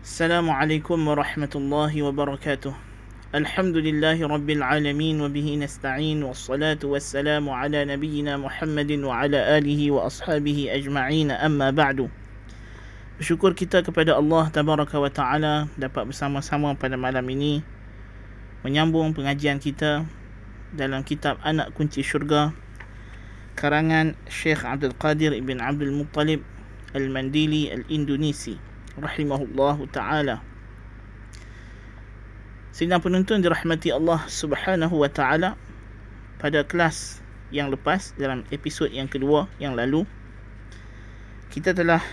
Assalamualaikum warahmatullahi wabarakatuh. Alhamdulillahi rabbil alamin wa bihi nasta'in wassalatu wassalamu ala nabiyyina Muhammadin wa ala alihi wa ashabihi ajma'in, amma ba'du. Bersyukur kita kepada Allah tabaraka wa ta'ala dapat bersama-sama pada malam ini menyambung pengajian kita dalam kitab Anak Kunci Syurga karangan Syekh Abdul Qadir ibn Abdul Muttalib Al-Mandili Al-Indonesi rahimahullahu ta'ala. Sidang penuntun dirahmati Allah subhanahu wa ta'ala, pada kelas yang lepas, dalam episod yang kedua yang lalu, kita telah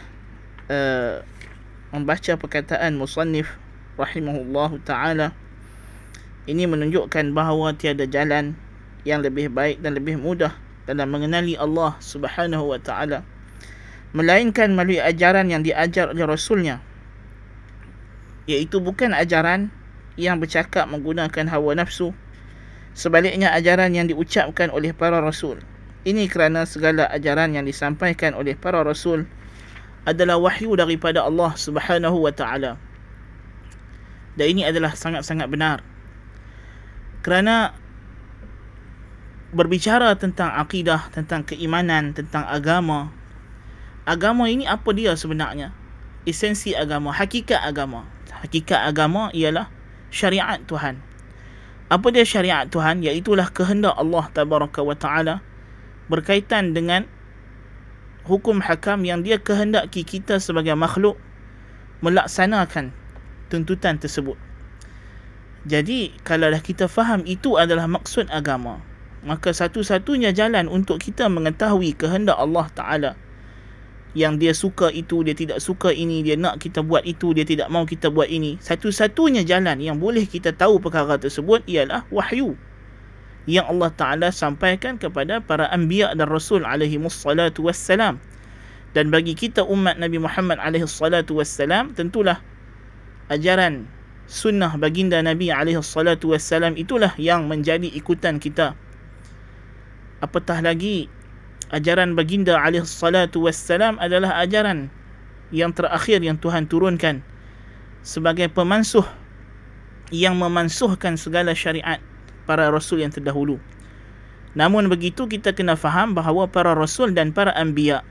membaca perkataan musannif rahimahullahu ta'ala. Ini menunjukkan bahawa tiada jalan yang lebih baik dan lebih mudah dalam mengenali Allah subhanahu wa ta'ala melainkan melalui ajaran yang diajar oleh Rasulnya, iaitu bukan ajaran yang bercakap menggunakan hawa nafsu, sebaliknya ajaran yang diucapkan oleh para Rasul. Ini kerana segala ajaran yang disampaikan oleh para Rasul adalah wahyu daripada Allah subhanahu wa ta'ala, dan ini adalah sangat-sangat benar. Kerana berbicara tentang akidah, tentang keimanan, tentang agama, agama ini apa dia sebenarnya? Esensi agama, hakikat agama. Hakikat agama ialah syariat Tuhan. Apa dia syariat Tuhan? Iaitulah kehendak Allah tabaraka wa ta'ala berkaitan dengan hukum hakam yang dia kehendaki kita sebagai makhluk melaksanakan tuntutan tersebut. Jadi kalau dah kita faham itu adalah maksud agama, maka satu-satunya jalan untuk kita mengetahui kehendak Allah Ta'ala, yang dia suka itu, dia tidak suka ini, dia nak kita buat itu, dia tidak mahu kita buat ini, satu-satunya jalan yang boleh kita tahu perkara tersebut ialah wahyu yang Allah Ta'ala sampaikan kepada para anbiya dan rasul alaihimussalatu wassalam. Dan bagi kita umat Nabi Muhammad alaihissalatu wassalam, tentulah ajaran sunnah baginda Nabi alaihissalatu wassalam itulah yang menjadi ikutan kita. Apatah lagi ajaran baginda alaihissalatu wassalam adalah ajaran yang terakhir yang Tuhan turunkan sebagai pemansuh yang memansuhkan segala syariat para rasul yang terdahulu. Namun begitu, kita kena faham bahawa para rasul dan para anbiya,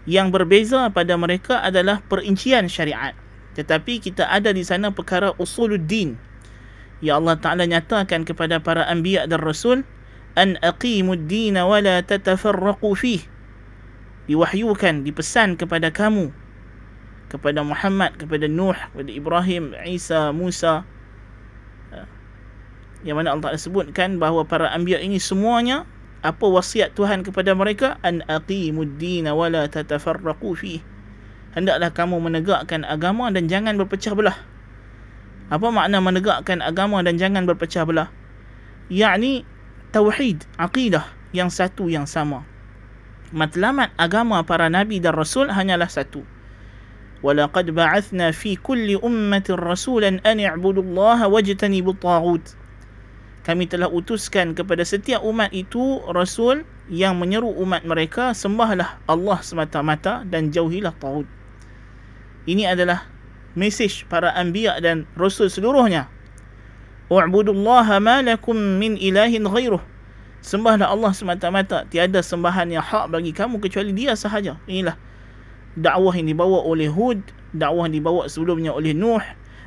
yang berbeza pada mereka adalah perincian syariat, tetapi kita ada di sana perkara usuluddin. Ya Allah Ta'ala nyatakan kepada para anbiya dan rasul, an aqimud din wa la tatafarraqu fih. Diwahyukan, dipesan kepada kamu, kepada Muhammad, kepada Nuh, kepada Ibrahim, Isa, Musa, yang mana Allah sebutkan bahawa para anbiya ini semuanya, apa wasiat Tuhan kepada mereka? An aqimud din wa la tatafarraqu fih. Hendaklah kamu menegakkan agama dan jangan berpecah belah. Apa makna menegakkan agama dan jangan berpecah belah? Yakni tauhid, aqidah yang satu yang sama. Matlamat agama para nabi dan rasul hanyalah satu. Walaqad ba'athna fi kulli ummatin rasulan an i'budullaha wajtanibut taghut. Kami telah utuskan kepada setiap umat itu rasul yang menyeru umat mereka, sembahlah Allah semata-mata dan jauhilah taghut. Ini adalah mesej para anbiya dan rasul seluruhnya. U'budullaha ma lakum min ilahin ghairuh. Sembahlah Allah semata-mata, tiada sembahan yang hak bagi kamu kecuali dia sahaja. Inilah dakwah yang dibawa oleh Hud, dakwah yang dibawa sebelumnya oleh Nuh,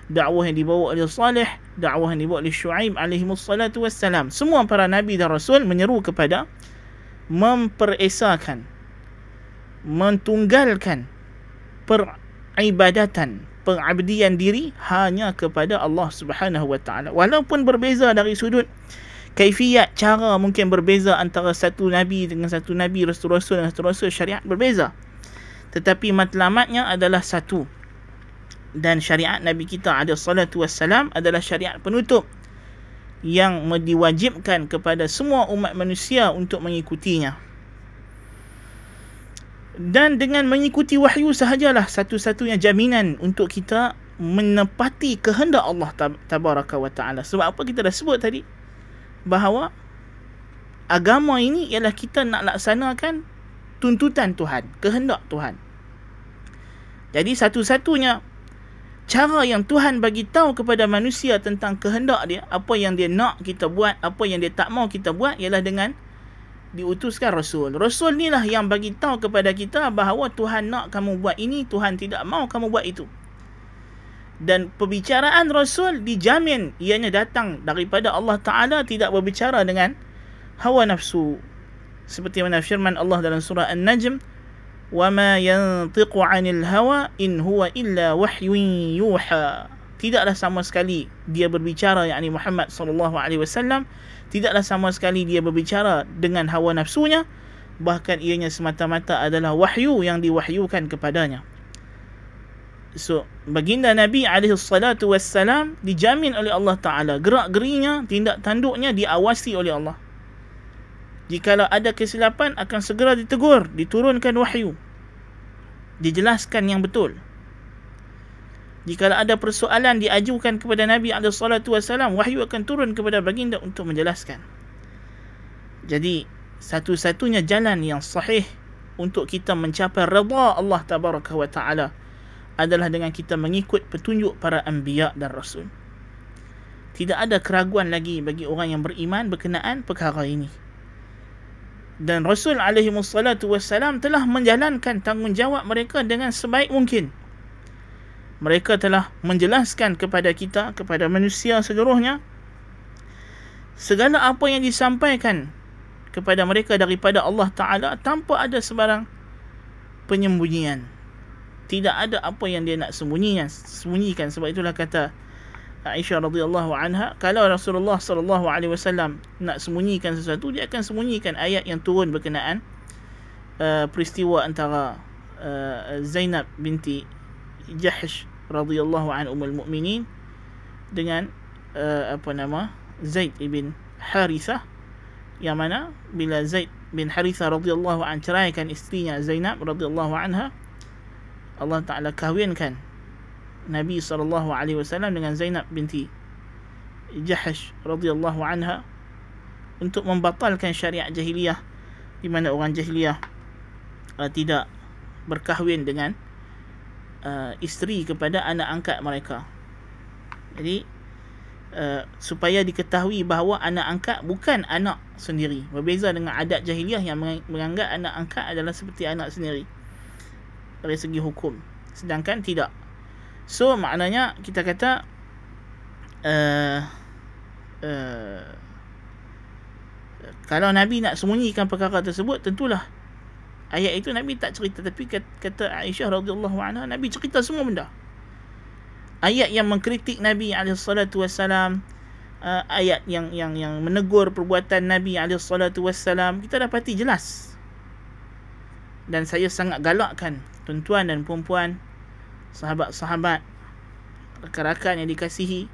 dakwah yang dibawa oleh Saleh, dakwah yang dibawa oleh Syuaib alaihimussalatu wassalam. Semua para nabi dan rasul menyeru kepada memperesakan, mentunggalkan peribadatan, pengabdian diri hanya kepada Allah Subhanahu wa ta'ala. Walaupun berbeza dari sudut kaifiyat, cara mungkin berbeza antara satu nabi dengan satu nabi, rasul-rasul dan rasul, syariat berbeza, tetapi matlamatnya adalah satu. Dan syariat Nabi kita alaihissalatu wassalam adalah syariat penutup yang diwajibkan kepada semua umat manusia untuk mengikutinya. Dan dengan mengikuti wahyu sahajalah satu-satunya jaminan untuk kita menepati kehendak Allah tabaraka wa ta'ala. Sebab apa kita dah sebut tadi, bahawa agama ini ialah kita nak laksanakan tuntutan Tuhan, kehendak Tuhan. Jadi satu-satunya cara yang Tuhan bagi tahu kepada manusia tentang kehendak dia, apa yang dia nak kita buat, apa yang dia tak mau kita buat, ialah dengan diutuskan Rasul. Rasul ni lah yang bagi tahu kepada kita bahawa Tuhan nak kamu buat ini, Tuhan tidak mau kamu buat itu. Dan perbicaraan Rasul dijamin ianya datang daripada Allah Ta'ala, tidak berbicara dengan hawa nafsu. Seperti mana firman Allah dalam surah An-Najm, وَمَا يَنْطِقُ عَنِ الْهَوَى إِنْ هُوَ إِلَّا وَحْيٌ يُوحَى. Tidaklah sama sekali dia berbicara, yakni Muhammad SAW, tidaklah sama sekali dia berbicara dengan hawa nafsunya, bahkan ianya semata-mata adalah wahyu yang diwahyukan kepadanya. So, baginda Nabi SAW dijamin oleh Allah Ta'ala, gerak-gerinya, tindak tanduknya diawasi oleh Allah. Jikalau ada kesilapan akan segera ditegur, diturunkan wahyu, dijelaskan yang betul. Jikalau ada persoalan diajukan kepada Nabi SAW, wahyu akan turun kepada baginda untuk menjelaskan. Jadi satu-satunya jalan yang sahih untuk kita mencapai redha Allah Tabaraka wa Ta'ala adalah dengan kita mengikut petunjuk para anbiya dan rasul. Tidak ada keraguan lagi bagi orang yang beriman berkenaan perkara ini. Dan Rasul SAW telah menjalankan tanggungjawab mereka dengan sebaik mungkin. Mereka telah menjelaskan kepada kita, kepada manusia seluruhnya, segala apa yang disampaikan kepada mereka daripada Allah Ta'ala tanpa ada sebarang penyembunyian. Tidak ada apa yang dia nak sembunyikan. Sebab itulah kata Aisyah radhiyallahu anha, kalau Rasulullah SAW nak sembunyikan sesuatu, dia akan sembunyikan ayat yang turun berkenaan peristiwa antara Zainab binti Jahsh radhiyallahu an ummul mukminin dengan Zaid ibn Harithah, yang mana bila Zaid bin Harithah radhiyallahu an ceraikan isterinya Zainab radhiyallahu anha, Allah Ta'ala kahwinkan Nabi SAW dengan Zainab binti Jahsh radhiyallahu anha untuk membatalkan syariat jahiliyah, di mana orang jahiliyah tidak berkahwin dengan isteri kepada anak angkat mereka. Jadi supaya diketahui bahawa anak angkat bukan anak sendiri, berbeza dengan adat jahiliyah yang menganggap anak angkat adalah seperti anak sendiri dari segi hukum, sedangkan tidak. So maknanya kita kata kalau Nabi nak sembunyikan perkara tersebut, tentulah ayat itu Nabi tak cerita. Tapi kata Aisyah radhiyallahu anha, Nabi cerita semua benda. Ayat yang mengkritik Nabi SAW, ayat yang menegur perbuatan Nabi SAW, kita dapati jelas. Dan saya sangat galakkan tuan-tuan dan puan-puan, sahabat-sahabat, rakan-rakan yang dikasihi,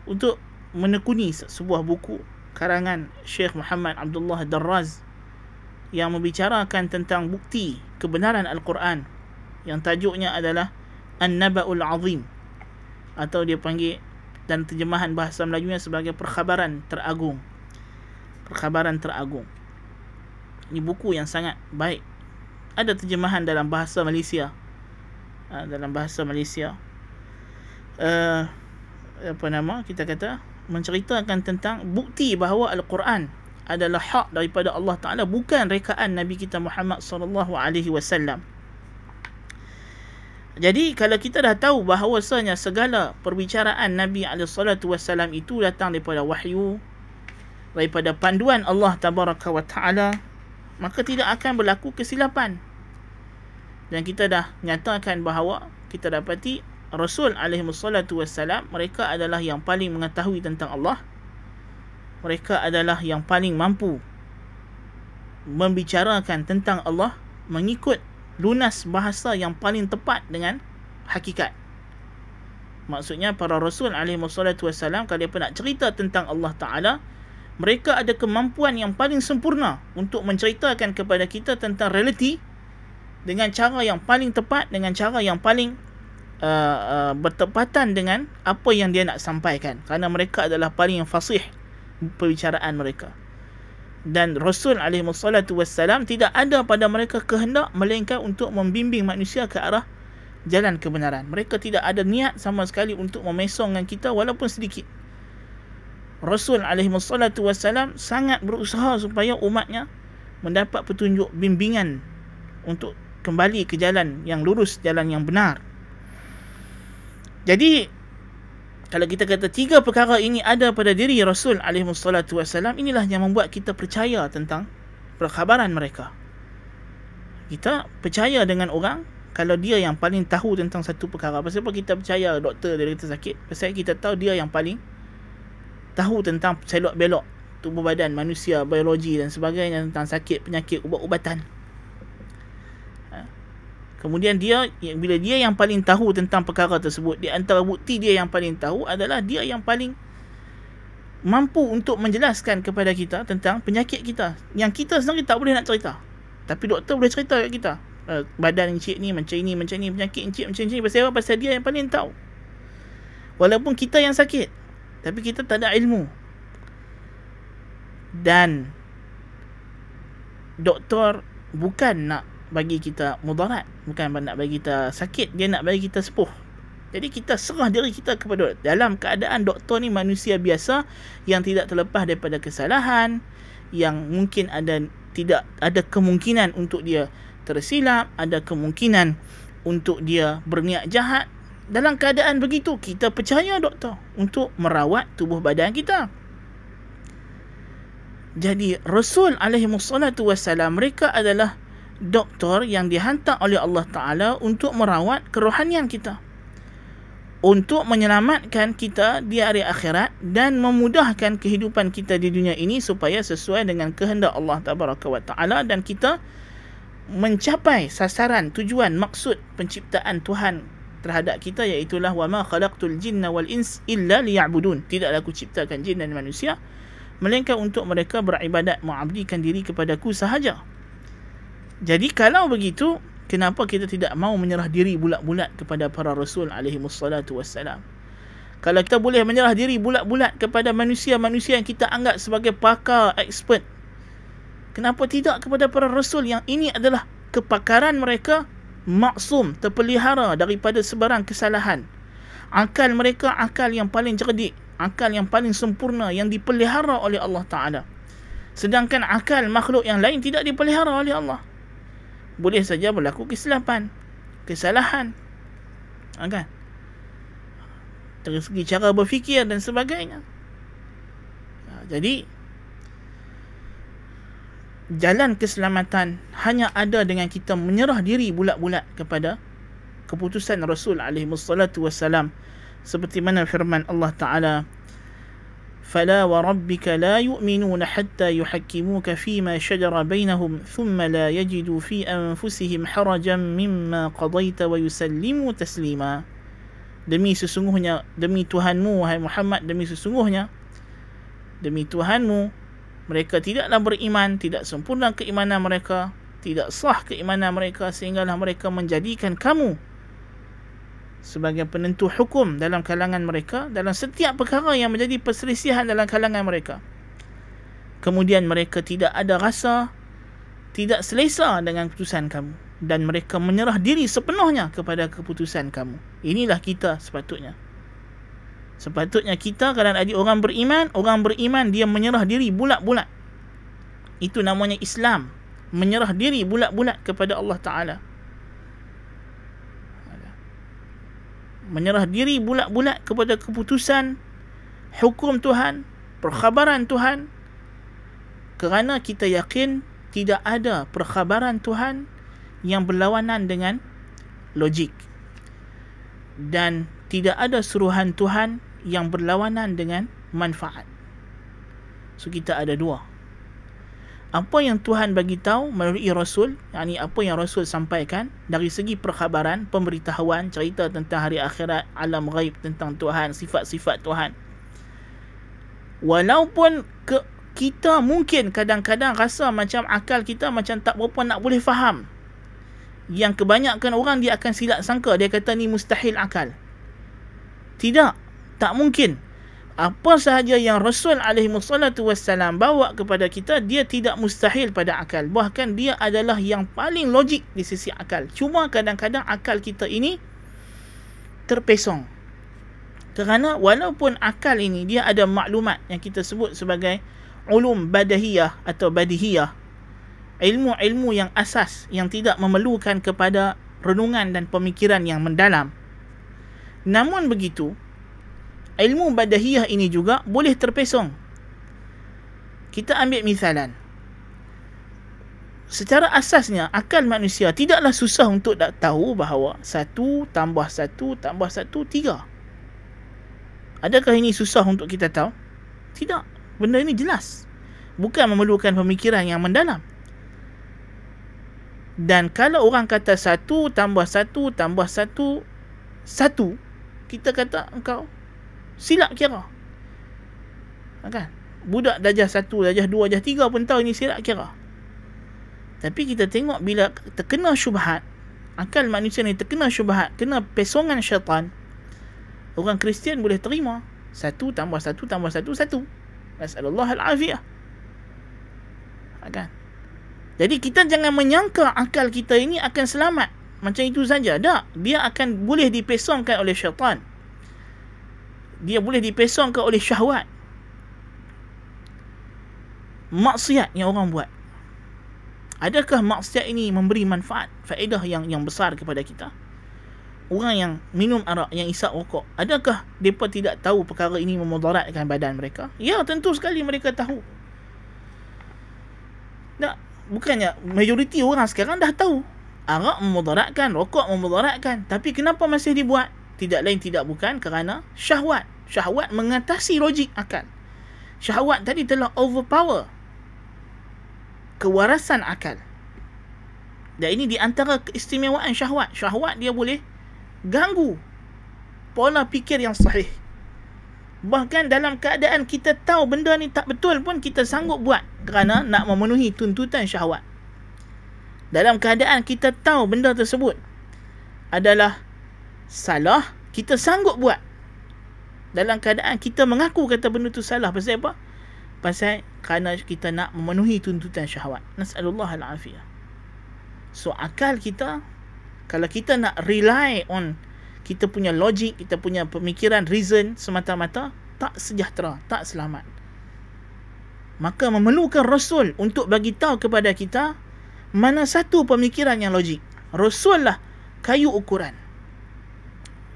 untuk menekuni sebuah buku karangan Syekh Muhammad Abdullah Darraz yang membicarakan tentang bukti kebenaran Al-Quran, yang tajuknya adalah An-Naba'ul Azim, atau dia panggil dan terjemahan bahasa Melajunya sebagai Perkhabaran Teragung. Perkhabaran Teragung. Ini buku yang sangat baik. Ada terjemahan dalam bahasa Malaysia. Kita kata menceritakan tentang bukti bahawa Al-Quran adalah hak daripada Allah Ta'ala, bukan rekaan Nabi kita Muhammad SAW. Jadi kalau kita dah tahu bahawasanya segala perbicaraan Nabi SAW itu datang daripada wahyu, daripada panduan Allah Tabaraka wa Ta'ala, maka tidak akan berlaku kesilapan. Dan kita dah nyatakan bahawa kita dapati Rasul SAW, mereka adalah yang paling mengetahui tentang Allah. Mereka adalah yang paling mampu membicarakan tentang Allah mengikut lunas bahasa yang paling tepat dengan hakikat. Maksudnya para Rasul SAW, kalau mereka nak cerita tentang Allah Ta'ala, mereka ada kemampuan yang paling sempurna untuk menceritakan kepada kita tentang realiti dengan cara yang paling tepat, dengan cara yang paling bertepatan dengan apa yang dia nak sampaikan, kerana mereka adalah paling fasih perbicaraan mereka. Dan Rasul SAW tidak ada pada mereka kehendak melainkan untuk membimbing manusia ke arah jalan kebenaran. Mereka tidak ada niat sama sekali untuk memesongkan kita walaupun sedikit. Rasul SAW sangat berusaha supaya umatnya mendapat petunjuk, bimbingan untuk kembali ke jalan yang lurus, jalan yang benar. Jadi kalau kita kata 3 perkara ini ada pada diri Rasul SAW, inilah yang membuat kita percaya tentang perkhabaran mereka. Kita percaya dengan orang kalau dia yang paling tahu tentang satu perkara. Pasal apa kita percaya doktor dia kata sakit? Pasal kita tahu dia yang paling tahu tentang selok-belok tubuh badan manusia, biologi dan sebagainya, tentang sakit, penyakit, ubat-ubatan. Kemudian bila dia yang paling tahu tentang perkara tersebut, di antara bukti dia yang paling tahu adalah dia yang paling mampu untuk menjelaskan kepada kita tentang penyakit kita, yang kita sendiri tak boleh nak cerita, tapi doktor boleh cerita kat kita. Badan encik ni macam ini, penyakit encik macam ni. Pasal apa? Pasal dia yang paling tahu. Walaupun kita yang sakit, tapi kita tak ada ilmu. Dan doktor bukan nak bagi kita mudarat, bukan nak bagi kita sakit, dia nak bagi kita sembuh. Jadi kita serah diri kita kepada doktor. Dalam keadaan doktor ni manusia biasa yang tidak terlepas daripada kesalahan, yang mungkin tidak ada kemungkinan untuk dia tersilap, ada kemungkinan untuk dia berniat jahat. Dalam keadaan begitu, kita percaya doktor untuk merawat tubuh badan kita. Jadi Rasul SAW, mereka adalah doktor yang dihantar oleh Allah Ta'ala untuk merawat kerohanian kita, untuk menyelamatkan kita di hari akhirat dan memudahkan kehidupan kita di dunia ini supaya sesuai dengan kehendak Allah Ta'ala, dan kita mencapai sasaran, tujuan, maksud penciptaan Tuhan terhadap kita, iaitulah wa ma khalaqtul jinna wal ins illa liya'budun. Tidaklah aku ciptakan jin dan manusia melainkan untuk mereka beribadat, mengabdikan diri kepadaku sahaja. Jadi kalau begitu, kenapa kita tidak mau menyerah diri bulat-bulat kepada para Rasul SAW? Kalau kita boleh menyerah diri bulat-bulat kepada manusia-manusia yang kita anggap sebagai pakar, expert, kenapa tidak kepada para Rasul yang ini adalah kepakaran mereka maksum, terpelihara daripada sebarang kesalahan. Akal mereka akal yang paling cerdik, akal yang paling sempurna, yang dipelihara oleh Allah Ta'ala. Sedangkan akal makhluk yang lain tidak dipelihara oleh Allah. Boleh saja berlaku kesilapan, kesalahan, kan? Dari segi cara berfikir dan sebagainya. Jadi jalan keselamatan hanya ada dengan kita menyerah diri bulat-bulat kepada keputusan Rasul SAW, seperti mana firman Allah Ta'ala, فَلَا وَرَبِّكَ لَا يُؤْمِنُونَ حَتَّى يُحَكِّمُوكَ فِيمَا شَجَرَ بَيْنَهُمْ ثُمَّ لَا يَجِدُوا فِي أَنفُسِهِمْ حَرَجًا مِمَّا قَضَيْتَ وَيُسَلِّمُوا تَسْلِيمًا. Demi sesungguhnya, demi Tuhanmu wahai Muhammad, demi sesungguhnya, demi Tuhanmu, mereka tidaklah beriman, tidak sempurna keimanan mereka, tidak sah keimanan mereka, sehinggalah mereka menjadikan kamu sebagai penentu hukum dalam kalangan mereka, dalam setiap perkara yang menjadi perselisihan dalam kalangan mereka. Kemudian mereka tidak ada rasa, tidak selesa dengan keputusan kamu, dan mereka menyerah diri sepenuhnya kepada keputusan kamu. Inilah kita sepatutnya. Sepatutnya kita, kalau ada orang beriman dia menyerah diri bulat-bulat. Itu namanya Islam, menyerah diri bulat-bulat kepada Allah Ta'ala. Menyerah diri bulat-bulat kepada keputusan hukum Tuhan, perkhabaran Tuhan, kerana kita yakin tidak ada perkhabaran Tuhan yang berlawanan dengan logik, dan tidak ada suruhan Tuhan yang berlawanan dengan manfaat. So kita ada dua. Apa yang Tuhan bagi tahu melalui Rasul, yakni apa yang Rasul sampaikan dari segi perkhabaran, pemberitahuan, cerita tentang hari akhirat, alam ghaib, tentang Tuhan, sifat-sifat Tuhan. Walaupun kita mungkin kadang-kadang rasa macam akal kita macam tak berapa nak boleh faham. Yang kebanyakan orang dia akan silap sangka, dia kata ni mustahil akal. Tidak, tak mungkin. Apa sahaja yang Rasul SAW bawa kepada kita, dia tidak mustahil pada akal. Bahkan dia adalah yang paling logik di sisi akal. Cuma kadang-kadang akal kita ini terpesong. Kerana walaupun akal ini dia ada maklumat yang kita sebut sebagai ulum badahiyah atau badihiyah, ilmu-ilmu yang asas yang tidak memerlukan kepada renungan dan pemikiran yang mendalam. Namun begitu, ilmu badahiyah ini juga boleh terpesong. Kita ambil misalan. Secara asasnya, akal manusia tidaklah susah untuk tahu bahawa 1 tambah 1 tambah 1, 3. Adakah ini susah untuk kita tahu? Tidak. Benda ini jelas. Bukan memerlukan pemikiran yang mendalam. Dan kalau orang kata 1 tambah 1 tambah 1, 1, kita kata engkau silap kira. Kan? Budak darjah 1, darjah 2, darjah 3 pun tahu ini silap kira. Tapi kita tengok bila terkena syubhat, akal manusia ni terkena syubhat, kena pesongan syaitan, orang Kristian boleh terima 1 tambah 1 tambah 1, 1. Nasallallahu al-afiyah. Kan? Jadi kita jangan menyangka akal kita ini akan selamat macam itu saja. Tak, dia akan boleh dipesongkan oleh syaitan. Dia boleh dipesongkan oleh syahwat, maksiat yang orang buat. Adakah maksiat ini memberi manfaat, faedah yang besar kepada kita? Orang yang minum arak, yang isap rokok, adakah mereka tidak tahu perkara ini memudaratkan badan mereka? Ya, tentu sekali mereka tahu. Tak, bukannya majoriti orang sekarang dah tahu arak memudaratkan, rokok memudaratkan, tapi kenapa masih dibuat? Tidak lain tidak bukan kerana syahwat. Syahwat mengatasi logik akal. Syahwat tadi telah overpower kewarasan akal. Dan ini di antara keistimewaan syahwat. Syahwat dia boleh ganggu pola fikir yang sahih. Bahkan dalam keadaan kita tahu benda ni tak betul pun kita sanggup buat kerana nak memenuhi tuntutan syahwat. Dalam keadaan kita tahu benda tersebut adalah salah, kita sanggup buat. Dalam keadaan kita mengaku kata benda tu salah. Pasal apa? Pasal kerana kita nak memenuhi tuntutan syahwat. Nasallallahu al-afiyah. So akal kita, kalau kita nak rely on kita punya logik, kita punya pemikiran, reason semata-mata, tak sejahtera, tak selamat. Maka memerlukan Rasul untuk bagi tahu kepada kita mana satu pemikiran yang logik. Rasul lah kayu ukuran.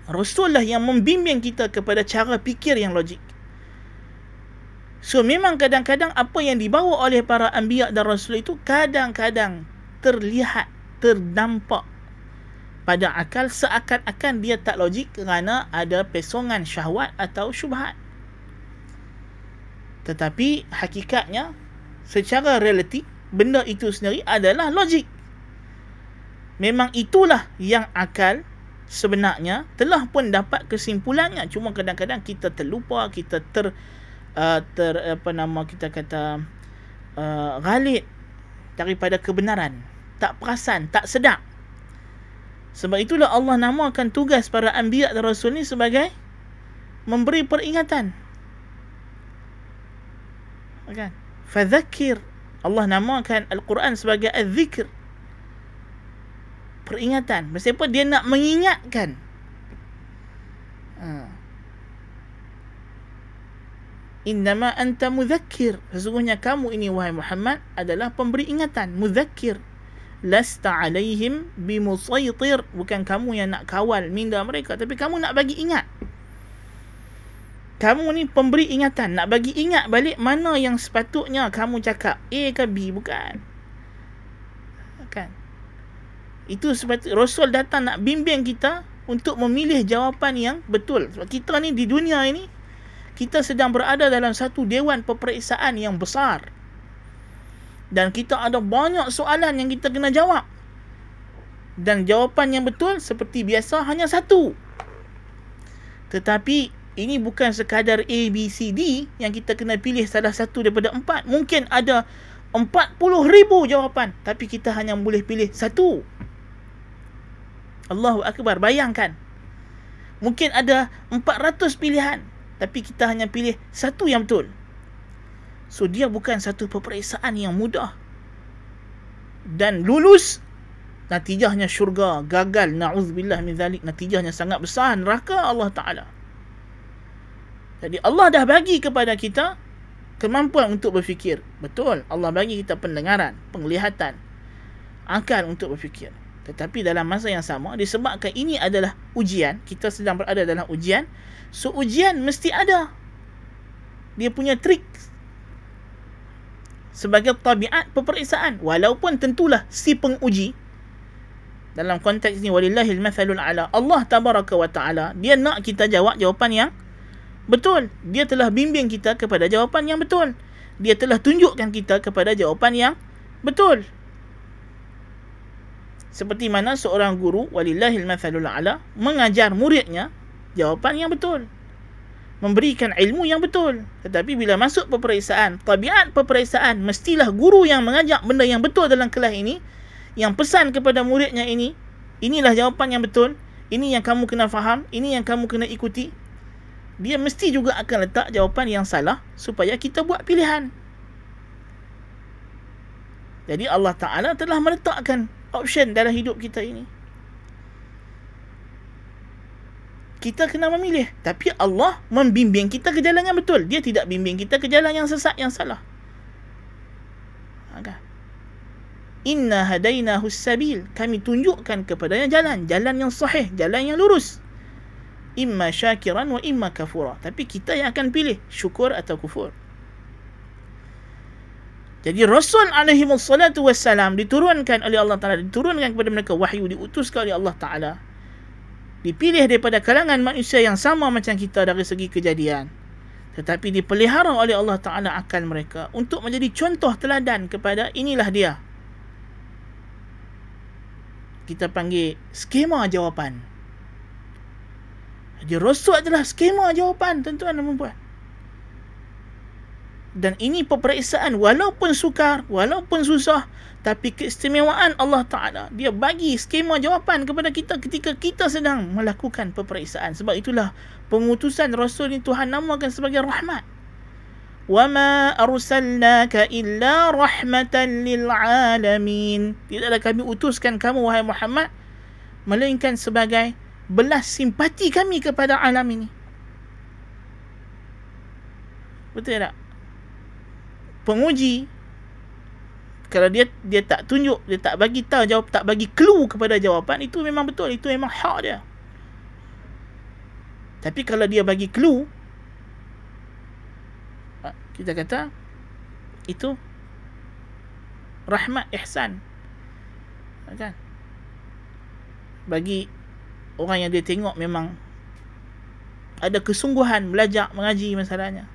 Rasul lah yang membimbing kita kepada cara fikir yang logik. So memang kadang-kadang apa yang dibawa oleh para anbiya dan rasul itu kadang-kadang terlihat, terdampak pada akal seakan-akan dia tak logik kerana ada pesongan syahwat atau syubhat. Tetapi hakikatnya secara realiti benda itu sendiri adalah logik. Memang itulah yang akal sebenarnya telah pun dapat kesimpulannya. Cuma kadang-kadang kita terlupa, kita ghalid daripada kebenaran, tak perasan, tak sedar. Sebab itulah Allah namakan tugas para anbiya dan rasul ni sebagai memberi peringatan. Kan? Fadzakir. Allah namakan Al-Quran sebagai az-zikr. Peringatan. Sebab apa? Dia nak mengingatkan. Innama anta mudzakkir. Sesungguhnya kamu ini wahai Muhammad adalah pemberi ingatan, mudzakkir. Lasta alaihim bimusaytir. Bukan kamu yang nak kawal minda mereka, tapi kamu nak bagi ingat. Kamu ni pemberi ingatan, nak bagi ingat balik mana yang sepatutnya kamu cakap, A ke B, bukan. Kan? Itu sebab Rasul datang nak bimbing kita untuk memilih jawapan yang betul. Sebab kita ni di dunia ini, kita sedang berada dalam satu dewan peperiksaan yang besar. Dan kita ada banyak soalan yang kita kena jawab. Dan jawapan yang betul seperti biasa hanya satu. Tetapi ini bukan sekadar A, B, C, D yang kita kena pilih salah satu daripada 4. Mungkin ada 40,000 jawapan, tapi kita hanya boleh pilih satu. Allahu Akbar, bayangkan. Mungkin ada 400 pilihan, tapi kita hanya pilih satu yang betul. So dia bukan satu peperiksaan yang mudah. Dan lulus natijahnya syurga, gagal, na'udzubillah min zalik, natijahnya sangat besar, neraka Allah Ta'ala. Jadi Allah dah bagi kepada kita kemampuan untuk berfikir. Betul, Allah bagi kita pendengaran, penglihatan, akal untuk berfikir. Tetapi dalam masa yang sama, disebabkan ini adalah ujian, kita sedang berada dalam ujian, so ujian mesti ada dia punya trik sebagai tabiat peperiksaan. Walaupun tentulah si penguji, dalam konteks ni walillahil mathalul a'la, Allah tabaraka wa ta'ala, dia nak kita jawab jawapan yang betul. Dia telah bimbing kita kepada jawapan yang betul. Dia telah tunjukkan kita kepada jawapan yang betul. Seperti mana seorang guru walillahil mathalul a'la mengajar muridnya jawapan yang betul, memberikan ilmu yang betul. Tetapi bila masuk peperiksaan, tabiat peperiksaan, mestilah guru yang mengajak benda yang betul dalam kelas ini, yang pesan kepada muridnya ini, inilah jawapan yang betul, ini yang kamu kena faham, ini yang kamu kena ikuti. Dia mesti juga akan letak jawapan yang salah supaya kita buat pilihan. Jadi Allah Ta'ala telah meletakkan option dalam hidup kita ini. Kita kena memilih. Tapi Allah membimbing kita ke jalan yang betul. Dia tidak bimbing kita ke jalan yang sesat, yang salah. Okay. Inna hadainahu sabil. Kami tunjukkan kepadanya jalan. Jalan yang sahih. Jalan yang lurus. Imma syakiran wa imma kafura. Tapi kita yang akan pilih syukur atau kufur. Jadi Rasul alaihi wassalatu wassalam diturunkan oleh Allah Ta'ala. Diturunkan kepada mereka wahyu. Diutuskan oleh Allah Ta'ala. Dipilih daripada kalangan manusia yang sama macam kita dari segi kejadian. Tetapi dipelihara oleh Allah Ta'ala akal mereka untuk menjadi contoh teladan kepada inilah dia. Kita panggil skema jawapan. Jadi Rasul adalah skema jawapan, tuan-tuan dan puan-puan. Dan ini peperiksaan, walaupun sukar, walaupun susah, tapi keistimewaan Allah Ta'ala, dia bagi skema jawapan kepada kita ketika kita sedang melakukan peperiksaan. Sebab itulah pengutusan Rasul ini Tuhan namakan sebagai rahmat. وَمَا أَرْسَلْنَاكَ إِلَّا رَحْمَةً لِلْعَالَمِينَ. Tidaklah kami utuskan kamu, wahai Muhammad, melainkan sebagai belas simpati kami kepada alam ini. Betul tak? Penguji, kalau dia tak tunjuk, dia tak bagi tahu jawab, tak bagi clue kepada jawapan, itu memang betul, itu memang hak dia. Tapi kalau dia bagi clue, kita kata itu rahmat, ihsan, kan? Bagi orang yang dia tengok memang ada kesungguhan belajar mengaji masalahnya,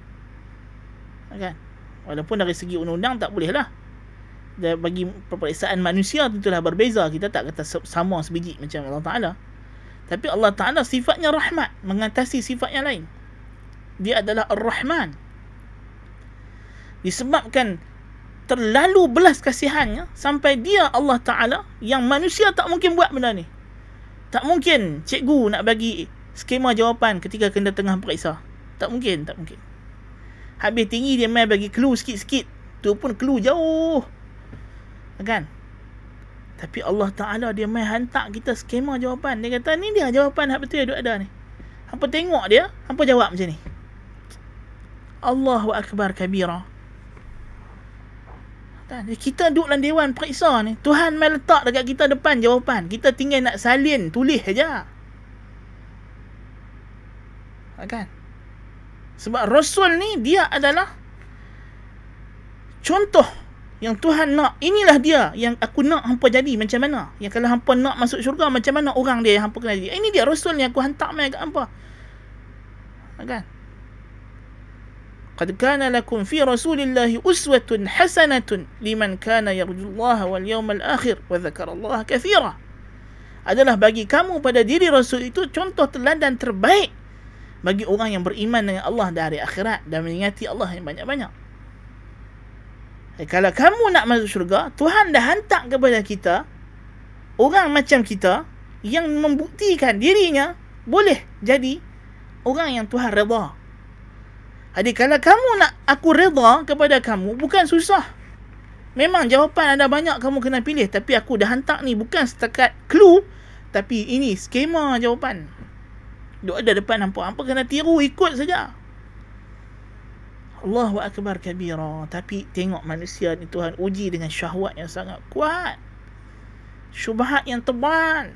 kan? Walaupun dari segi undang-undang tak boleh lah. Bagi peperiksaan manusia tentulah berbeza. Kita tak kata sama sebiji macam Allah Ta'ala. Tapi Allah Ta'ala sifatnya rahmat, mengatasi sifat yang lain. Dia adalah Ar-Rahman. Disebabkan terlalu belas kasihannya, sampai dia Allah Ta'ala yang manusia tak mungkin buat benda ni. Tak mungkin cikgu nak bagi skema jawapan ketika kena tengah periksa. Tak mungkin, tak mungkin. Habis tinggi dia main bagi clue sikit-sikit. Tu pun clue jauh, kan? Tapi Allah Ta'ala dia main hantar kita skema jawapan. Dia kata ni dia jawapan hak betul yang ada ni. Hampa tengok dia, hampa jawab macam ni. Allahu Akbar kabira. Kita duduk dalam dewan periksa ni, Tuhan main letak dekat kita depan jawapan. Kita tinggal nak salin, tulis saja, kan? Sebab Rasul ni dia adalah contoh yang Tuhan nak. Inilah dia yang aku nak hampa jadi macam mana. Yang kalau hampa nak masuk syurga, macam mana orang dia yang hampa kena jadi. Ini dia Rasul ni aku hantar mai kat hampa, kan? Qad kana lakum fi Rasulillahi uswatun hasanatun liman kana yarjullaha wal yawmal akhir wa dzakarallaha katsira. Adalah bagi kamu pada diri Rasul itu contoh teladan terbaik bagi orang yang beriman dengan Allah dari akhirat dan mengingati Allah yang banyak-banyak. Kalau kamu nak masuk syurga, Tuhan dah hantar kepada kita orang macam kita yang membuktikan dirinya boleh jadi orang yang Tuhan redha. Jadi kalau kamu nak aku redha kepada kamu, bukan susah. Memang jawapan ada banyak kamu kena pilih, tapi aku dah hantar ni bukan setakat clue, tapi ini skema jawapan. Duk ada depan nampak, hampa kena tiru ikut saja. Allahu akbar kabira. Tapi tengok manusia ni Tuhan uji dengan syahwat yang sangat kuat, syubhat yang tebal.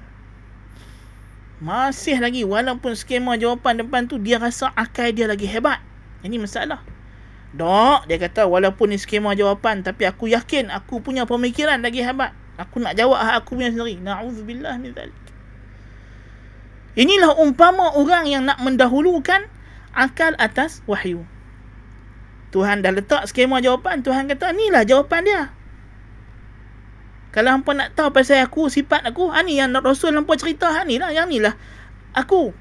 Masih lagi walaupun skema jawapan depan tu dia rasa akal dia lagi hebat. Ini masalah. Tak, dia kata walaupun ni skema jawapan, tapi aku yakin aku punya pemikiran lagi hebat. Aku nak jawab hak aku punya sendiri. Na'udzubillah min zalik. Inilah umpama orang yang nak mendahulukan akal atas wahyu. Tuhan dah letak skema jawapan, Tuhan kata inilah jawapan dia. Kalau hampa nak tahu pasal aku, sifat aku, ni yang Rasul hampa cerita, ni lah, yang ni lah aku.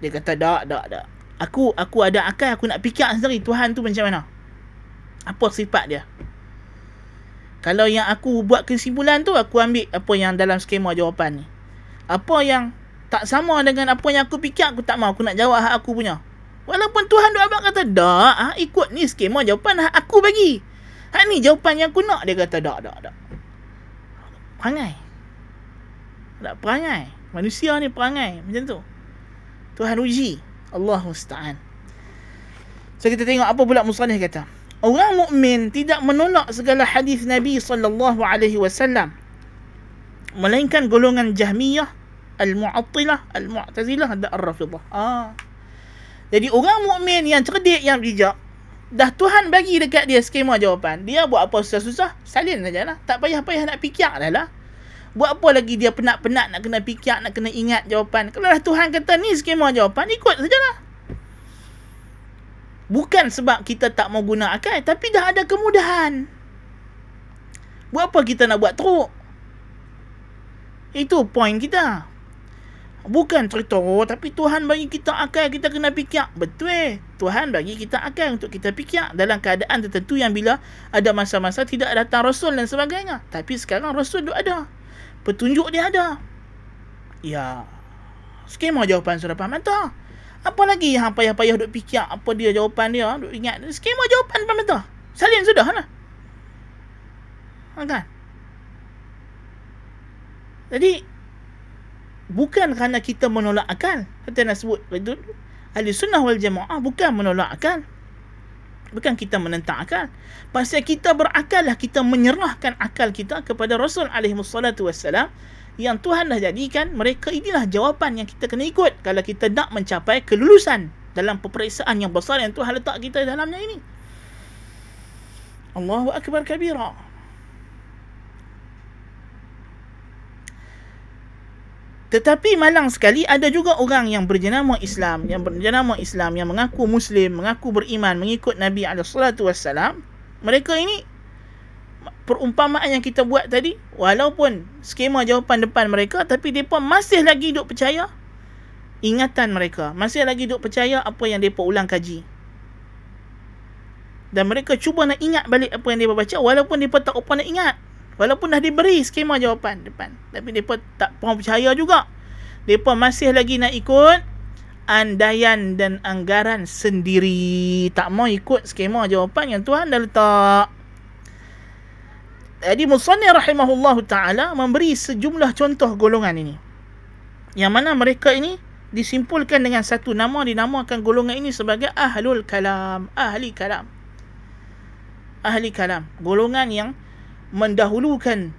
Dia kata tak. Aku ada akal, aku nak fikir sendiri Tuhan tu macam mana, apa sifat dia. Kalau yang aku buat kesimpulan tu, aku ambil apa yang dalam skema jawapan ni. Apa yang tak sama dengan apa yang aku fikir, aku tak mau, aku nak jawab hak aku punya. Walaupun Tuhan doa abang kata tak, ikut ni skema jawapan hak aku bagi. Hak ni jawapan yang aku nak. Dia kata tak. Perangai. Tak perangai. Manusia ni perangai macam tu. Tuhan uji. Allah musta'an. So kita tengok apa pula musannif kata. Orang mukmin tidak menolak segala hadis Nabi SAW, melainkan golongan Jahmiyah, Al-Mu'attilah, Al-Mu'tazilah dan Ar-Rafidah. Jadi orang mukmin yang cerdik, yang bijak, dah Tuhan bagi dekat dia skema jawapan, dia buat apa susah-susah, salin sajalah. Tak payah-payah nak fikir dah lah. Buat apa lagi dia penat-penat nak kena fikir, nak kena ingat jawapan. Kalau dah Tuhan kata ni skema jawapan, ikut sajalah. Bukan sebab kita tak mau guna akal, tapi dah ada kemudahan. Buat apa kita nak buat teruk? Itu point kita. Bukan cerita, tapi Tuhan bagi kita akal, kita kena fikir. Betul, Tuhan bagi kita akal untuk kita fikir dalam keadaan tertentu yang bila ada masa-masa tidak datang Rasul dan sebagainya. Tapi sekarang Rasul tu ada, petunjuk dia ada. Ya, skema jawapan sudah faham tak? Apa lagi yang payah-payah duk fikir apa dia jawapan dia, duk ingat skema jawapan faham tak? Salin sudah lah. Kan? Jadi bukan kerana kita menolak akal. Kita nak sebut betul, Ahli Sunnah wal Jamaah bukan menolak akal, bukan kita menentang akal. Pasal kita berakal lah, kita menyerahkan akal kita kepada Rasul SAW, yang Tuhan dah jadikan mereka inilah jawapan yang kita kena ikut kalau kita nak mencapai kelulusan dalam peperiksaan yang besar yang Tuhan letak kita dalamnya ini. Allahu akbar kabira. Tetapi malang sekali ada juga orang yang berjenama Islam, yang mengaku Muslim, mengaku beriman, mengikut Nabi SAW. Mereka ini, perumpamaan yang kita buat tadi, walaupun skema jawapan depan mereka, tapi mereka masih lagi duk percaya ingatan mereka, masih lagi duk percaya apa yang mereka ulang kaji. Dan mereka cuba nak ingat balik apa yang mereka baca, walaupun mereka tak apa nak ingat. Walaupun dah diberi skema jawapan depan, tapi mereka tak pernah percaya juga. Mereka masih lagi nak ikut andaian dan anggaran sendiri. Tak mau ikut skema jawapan yang Tuhan dah letak. Jadi musannif rahimahullahu ta'ala memberi sejumlah contoh golongan ini, yang mana mereka ini disimpulkan dengan satu nama, dinamakan golongan ini sebagai Ahlul Kalam. Ahli Kalam. Ahli Kalam. Golongan yang mendahulukan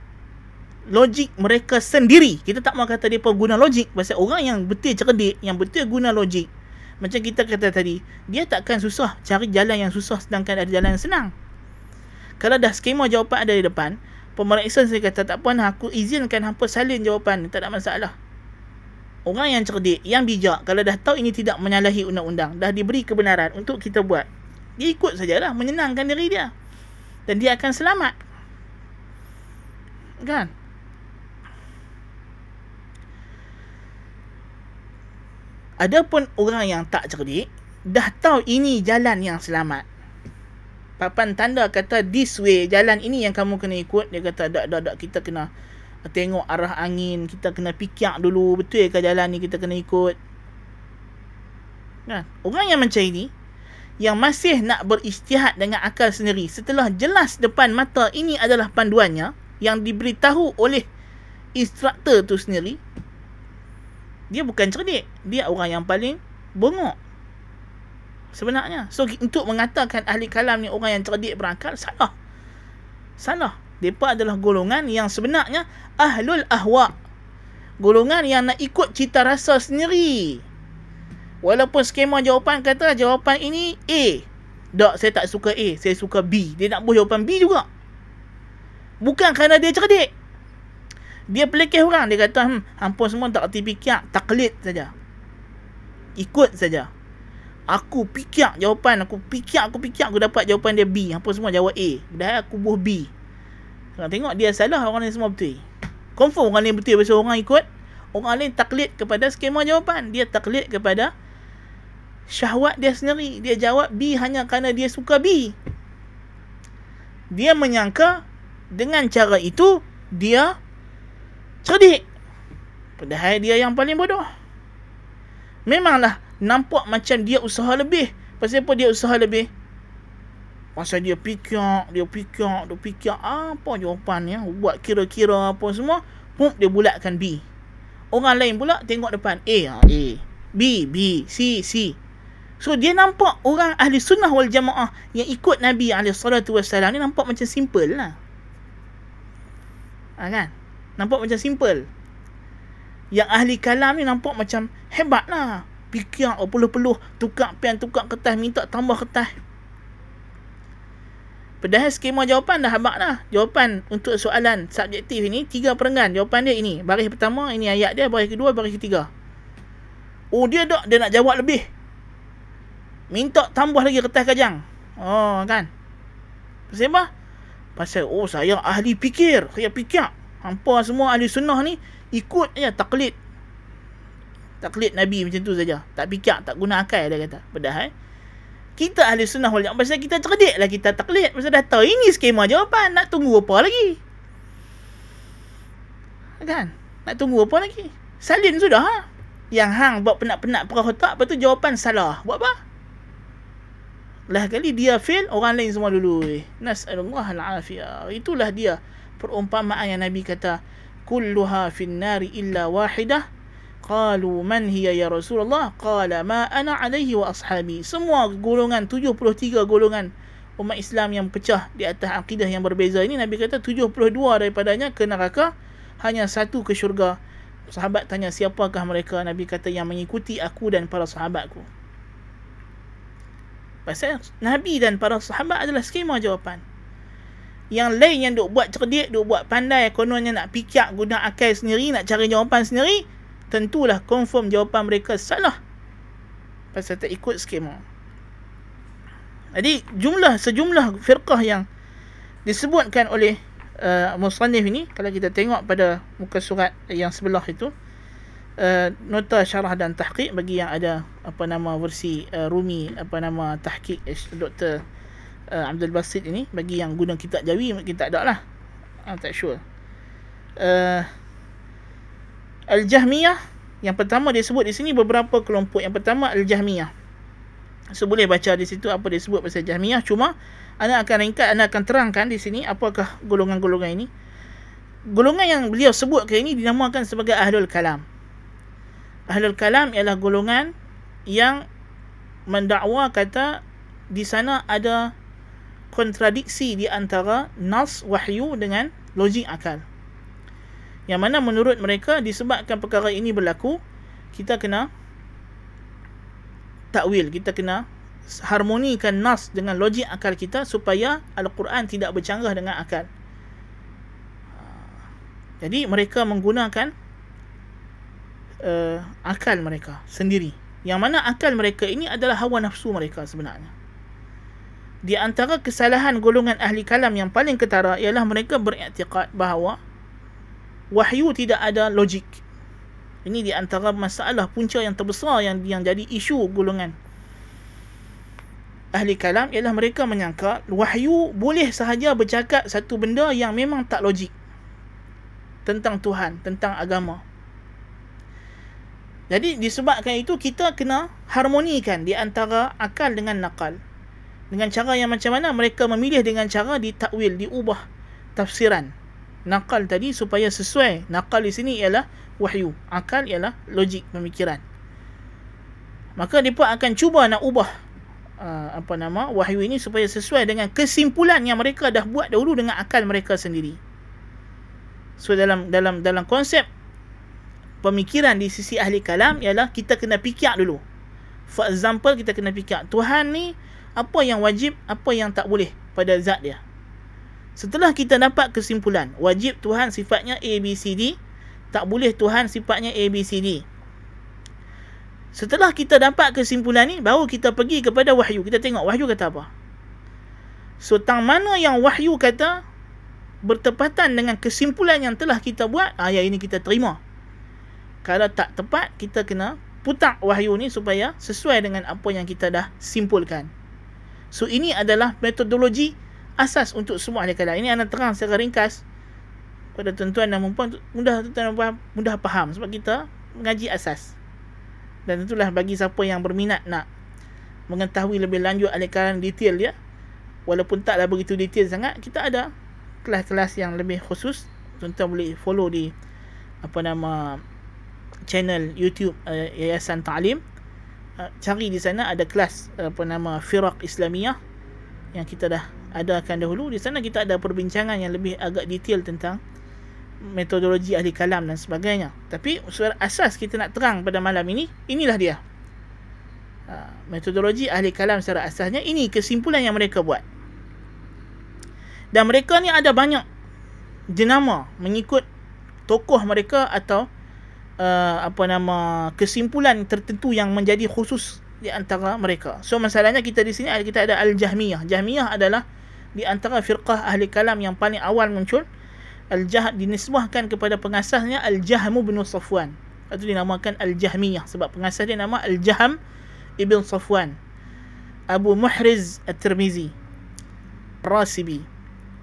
logik mereka sendiri. Kita tak mau kata mereka guna logik, pasal orang yang betul cerdik, yang betul guna logik, macam kita kata tadi, dia takkan susah cari jalan yang susah sedangkan ada jalan yang senang. Kalau dah skema jawapan ada di depan, pemeriksa saya kata tak apa, aku izinkan hampa salin jawapan, tak ada masalah. Orang yang cerdik, yang bijak, kalau dah tahu ini tidak menyalahi undang-undang, dah diberi kebenaran untuk kita buat, dia ikut sajalah, menyenangkan diri dia, dan dia akan selamat. Kan? Adapun orang yang tak cerdik, dah tahu ini jalan yang selamat, papan tanda kata this way, jalan ini yang kamu kena ikut, dia kata tak, kita kena tengok arah angin, kita kena fikir dulu, betul ke jalan ni kita kena ikut. Kan? Orang yang macam ini, yang masih nak berijtihad dengan akal sendiri setelah jelas depan mata ini adalah panduannya yang diberitahu oleh instruktor tu sendiri, dia bukan cerdik, dia orang yang paling bongok sebenarnya. So untuk mengatakan ahli kalam ni orang yang cerdik berakal, salah. Mereka adalah golongan yang sebenarnya ahlul ahwa, golongan yang nak ikut cita rasa sendiri. Walaupun skema jawapan kata jawapan ini A, tak, saya tak suka A, saya suka B, dia nak buat jawapan B juga. Bukan kerana dia cerdik, dia pelikih orang. Dia kata hampa semua tak erti fikir, taklid saja, ikut saja. Aku fikir jawapan, aku dapat jawapan dia B, hampa semua jawab A, dah aku buh B. Kalau tengok dia salah, orang lain semua betul. Confirm orang lain betul, pasal orang ikut, orang lain taklid kepada skema jawapan, dia taklid kepada syahwat dia sendiri. Dia jawab B hanya kerana dia suka B. Dia menyangka dengan cara itu dia cerdik, padahal dia yang paling bodoh. Memanglah nampak macam dia usaha lebih. Pasal apa dia usaha lebih? Pasal dia fikir apa jawapannya, buat kira-kira apa semua, dia bulatkan B. Orang lain pula tengok depan A, B, C. So dia nampak orang ahli sunnah wal jamaah yang ikut Nabi SAW ni nampak macam simple lah. Kan? Nampak macam simple. Yang ahli kalam ni nampak macam hebat lah. Fikir peluh-peluh, tukar pen, tukar kertas, minta tambah kertas. Padahal skema jawapan dah habaq lah. Jawapan untuk soalan subjektif ini 3 perenggan. Jawapan dia ini. Baris pertama, ini ayat dia. Baris kedua, baris ketiga. Oh, dia nak jawab lebih. Minta tambah lagi kertas kajang. Oh, kan? Pasal apa? Pasal, saya ahli fikir. Saya fikir. Hampa semua ahli sunnah ni ikut je, taklid Nabi macam tu saja. Tak fikir, tak guna akal, dia kata. Padahal kita ahli sunnah wal jamaah, pasal kita cerdik lah, kita taklid. Pasal dah tahu ini skema jawapan, nak tunggu apa lagi? Kan? Nak tunggu apa lagi? Salin sudah. Yang hang buat penat-penat perah otak, lepas tu jawapan salah. Buat apa? Lah kali dia fail, orang lain semua dulu. Nas'alullah al-afiyah. Itulah dia perumpamaan yang Nabi kata, kulluha fin nari illa wahidah. Qalu man hiya ya Rasulullah? Qala ma ana alaihi wa ashabi. Semua golongan, 73 golongan umat Islam yang pecah di atas akidah yang berbeza ini, Nabi kata 72 daripadanya ke neraka, hanya 1 ke syurga. Sahabat tanya, siapakah mereka? Nabi kata, yang mengikuti aku dan para sahabatku. Pasal Nabi dan para sahabat adalah skema jawapan. Yang lain yang duk buat cerdik, duk buat pandai, kononnya nak fikir, guna akal sendiri, nak cari jawapan sendiri, tentulah confirm jawapan mereka salah. Pasal tak ikut skema. Jadi sejumlah firqah yang disebutkan oleh musannif ini, kalau kita tengok pada muka surat yang sebelah itu, nota syarah dan tahqiq bagi yang ada versi Rumi, tahqiq Dr. Abdul Basit ini, bagi yang guna kitab Jawi kita ada lah, tak sure. Al-Jahmiyah yang pertama dia sebut di sini beberapa kelompok. Yang pertama Al-Jahmiyah. So boleh baca di situ apa dia sebut pasal Jahmiyah, cuma anda akan terangkan di sini apakah golongan-golongan ini. Golongan yang beliau sebutkan ini dinamakan sebagai Ahlul Kalam. Ahlul Kalam ialah golongan yang mendakwa kata di sana ada kontradiksi di antara nas wahyu dengan logik akal. Yang mana menurut mereka disebabkan perkara ini berlaku, kita kena takwil, kita kena harmonikan nas dengan logik akal kita supaya Al-Quran tidak bercanggah dengan akal. Jadi mereka menggunakan akal mereka sendiri, yang mana akal mereka ini adalah hawa nafsu mereka sebenarnya. Di antara kesalahan golongan ahli kalam yang paling ketara ialah mereka beriktikad bahawa wahyu tidak ada logik. Ini di antara masalah punca yang terbesar yang jadi isu golongan ahli kalam, ialah mereka menyangka wahyu boleh sahaja bercakap satu benda yang memang tak logik tentang Tuhan, tentang agama. Jadi disebabkan itu kita kena harmonikan di antara akal dengan nakal. Dengan cara yang macam mana? Mereka memilih dengan cara ditakwil, diubah tafsiran. Nakal tadi supaya sesuai. Nakal di sini ialah wahyu. Akal ialah logik, pemikiran. Maka mereka akan cuba nak ubah wahyu ini supaya sesuai dengan kesimpulan yang mereka dah buat dahulu dengan akal mereka sendiri. So dalam konsep pemikiran di sisi ahli kalam ialah kita kena fikir dulu. For example, kita kena fikir Tuhan ni apa yang wajib, apa yang tak boleh pada zat dia. Setelah kita dapat kesimpulan, wajib Tuhan sifatnya A, B, C, D, tak boleh Tuhan sifatnya A, B, C, D. Setelah kita dapat kesimpulan ni, baru kita pergi kepada wahyu. Kita tengok wahyu kata apa. So, tang mana yang wahyu kata bertepatan dengan kesimpulan yang telah kita buat, yang ini kita terima. Kalau tak tepat, kita kena putar wahyu ni supaya sesuai dengan apa yang kita dah simpulkan. So, ini adalah metodologi asas untuk semua ahli kalam. Ini anda terang secara ringkas pada tuan-tuan dan puan-puan, mudah faham sebab kita mengaji asas. Dan tentulah bagi siapa yang berminat nak mengetahui lebih lanjut ahli kalam detail dia, walaupun taklah begitu detail sangat, kita ada kelas-kelas yang lebih khusus. Tuan-tuan boleh follow di channel YouTube Yayasan Ta'lim. Cari di sana ada kelas Firaq Islamiyah yang kita dah adakan dahulu. Di sana kita ada perbincangan yang lebih agak detail tentang metodologi ahli kalam dan sebagainya. Tapi suara asas kita nak terang pada malam ini, inilah dia. Metodologi ahli kalam secara asasnya, ini kesimpulan yang mereka buat. Dan mereka ni ada banyak jenama mengikut tokoh mereka atau kesimpulan tertentu yang menjadi khusus di antara mereka. So masalahnya kita di sini kita ada Al-Jahmiyah. Jahmiyah adalah di antara firqah ahli kalam yang paling awal muncul. Al-Jahm dinisbahkan kepada pengasasnya Al-Jahm bin Safwan. Itu dinamakan Al-Jahmiyah sebab pengasas dia nama Al-Jahm ibn Safwan, Abu Muhriz At-Tirmizi Rasibi,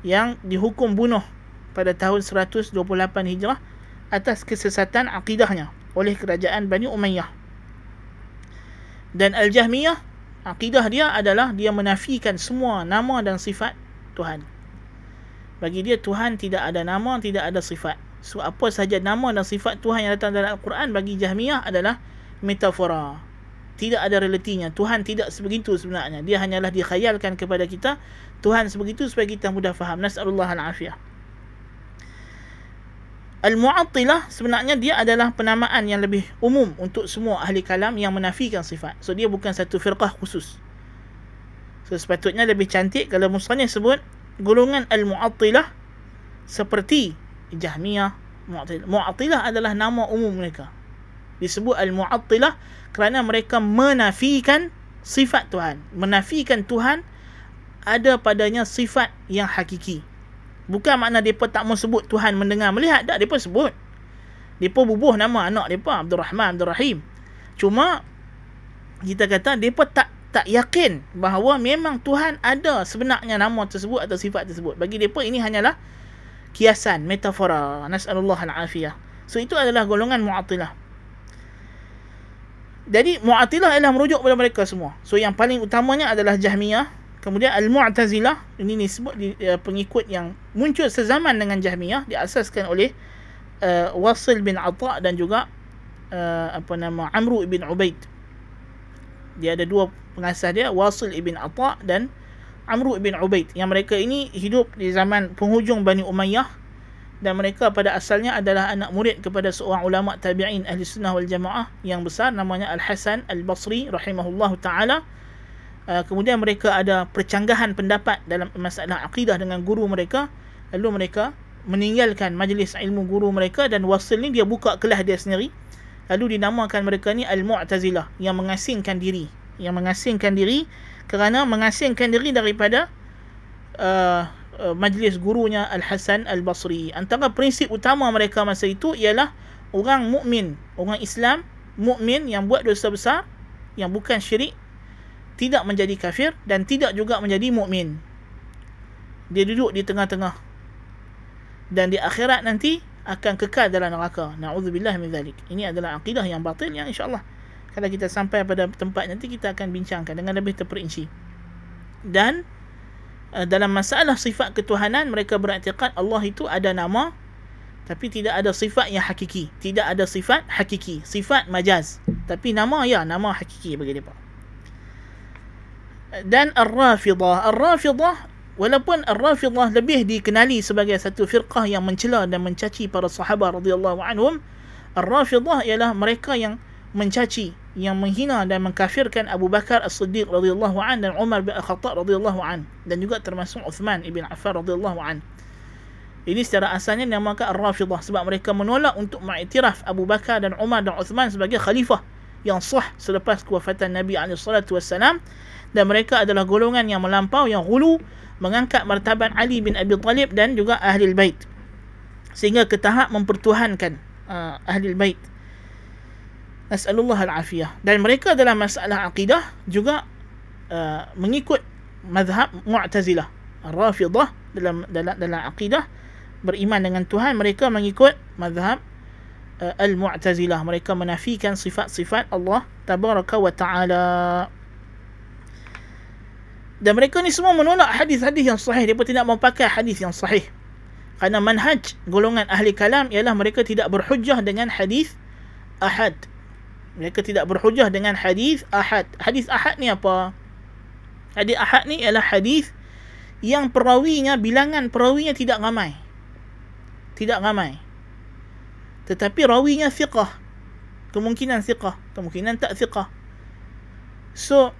yang dihukum bunuh pada tahun 128 Hijrah atas kesesatan akidahnya oleh kerajaan Bani Umayyah. Dan Al-Jahmiyah, akidah dia adalah dia menafikan semua nama dan sifat Tuhan. Bagi dia Tuhan tidak ada nama, tidak ada sifat. So apa sahaja nama dan sifat Tuhan yang datang dalam Al-Quran bagi Jahmiyah adalah metafora. Tidak ada realitinya. Tuhan tidak sebegitu sebenarnya. Dia hanyalah dikhayalkan kepada kita Tuhan sebegitu supaya kita mudah faham. Nas'alullah al-afiyah. Al-Mu'attilah sebenarnya dia adalah penamaan yang lebih umum untuk semua ahli kalam yang menafikan sifat. So dia bukan satu firqah khusus. So sepatutnya lebih cantik kalau musannif sebut golongan Al-Mu'attilah seperti Jahmiyah. Mu'attilah adalah nama umum mereka. Disebut Al-Mu'attilah kerana mereka menafikan sifat Tuhan. Menafikan Tuhan ada padanya sifat yang hakiki. Bukan makna mereka tak mau sebut Tuhan mendengar melihat. Tak, mereka sebut. Mereka bubuh nama anak mereka Abdul Rahman, Abdul Rahim. Cuma kita kata mereka tak yakin bahawa memang Tuhan ada sebenarnya nama tersebut atau sifat tersebut. Bagi mereka ini hanyalah kiasan, metafora. Nas'alullah al-afiyah. So itu adalah golongan Mu'attilah. Jadi Mu'attilah adalah merujuk kepada mereka semua. So yang paling utamanya adalah Jahmiyah. Kemudian Al-Mu'tazilah, ini disebut pengikut yang muncul sezaman dengan Jahmiyah, diasaskan oleh Wasil bin Atha dan juga Amru ibn Ubaid. Dia ada dua pengasas dia, Wasil ibn Atha dan Amru ibn Ubaid. Yang mereka ini hidup di zaman penghujung Bani Umayyah dan mereka pada asalnya adalah anak murid kepada seorang ulama tabi'in ahli sunnah wal jamaah yang besar, namanya Al-Hasan Al-Basri rahimahullahu ta'ala. Kemudian mereka ada percanggahan pendapat dalam masalah akidah dengan guru mereka. Lalu mereka meninggalkan majlis ilmu guru mereka dan Wasil ni dia buka kelas dia sendiri. Lalu dinamakan mereka ni Al-Mu'tazilah, yang mengasingkan diri. Yang mengasingkan diri kerana mengasingkan diri daripada majlis gurunya Al-Hasan Al-Basri. Antara prinsip utama mereka masa itu ialah orang mukmin, orang Islam mukmin yang buat dosa besar, yang bukan syirik, tidak menjadi kafir dan tidak juga menjadi mukmin. Dia duduk di tengah-tengah. Dan di akhirat nanti akan kekal dalam neraka. Na'udzubillah min zalik. Ini adalah akidah yang batil yang insya-Allah kalau kita sampai pada tempat nanti kita akan bincangkan dengan lebih terperinci. Dan dalam masalah sifat ketuhanan, mereka beriktikad Allah itu ada nama tapi tidak ada sifat yang hakiki. Tidak ada sifat hakiki, sifat majaz. Tapi nama, ya, nama hakiki bagi mereka. Dan Ar-Rafidah, walaupun Ar-Rafidah lebih dikenali sebagai satu firqah yang mencela dan mencaci para sahabat radhiyallahu anhum, Ar-Rafidah ialah mereka yang mencaci, yang menghina dan mengkafirkan Abu Bakar As-Siddiq radhiyallahu an dan Umar bin Al-Khattab radhiyallahu an, dan juga termasuk Uthman ibn Affan radhiyallahu an. Ini secara asalnya dinamakan Ar-Rafidah sebab mereka menolak untuk mengiktiraf Abu Bakar dan Umar dan Uthman sebagai khalifah yang sah selepas kewafatan Nabi SAW, dan mereka adalah golongan yang melampau, yang ghulu, mengangkat martabat Ali bin Abi Talib dan juga Ahlul Bait sehingga ke tahap mempertuhankan Ahlul Bait. Nas'alullah al-afiyah. Dan mereka dalam masalah akidah juga mengikut mazhab Mu'tazilah. Ar-Rafidah dalam akidah beriman dengan Tuhan, mereka mengikut mazhab Al-Mu'tazilah. Mereka menafikan sifat-sifat Allah Tabaraka wa Ta'ala. Dan mereka ni semua menolak hadis-hadis yang sahih. Mereka tidak mau pakai hadis yang sahih. Kerana manhaj golongan ahli kalam ialah mereka tidak berhujjah dengan hadis ahad. Mereka tidak berhujjah dengan hadis ahad. Hadis ahad ni apa? Hadis ahad ni ialah hadis yang perawinya, bilangan perawinya tidak ramai. Tidak ramai. Tetapi rawinya thiqah. Kemungkinan thiqah, kemungkinan tak thiqah. So,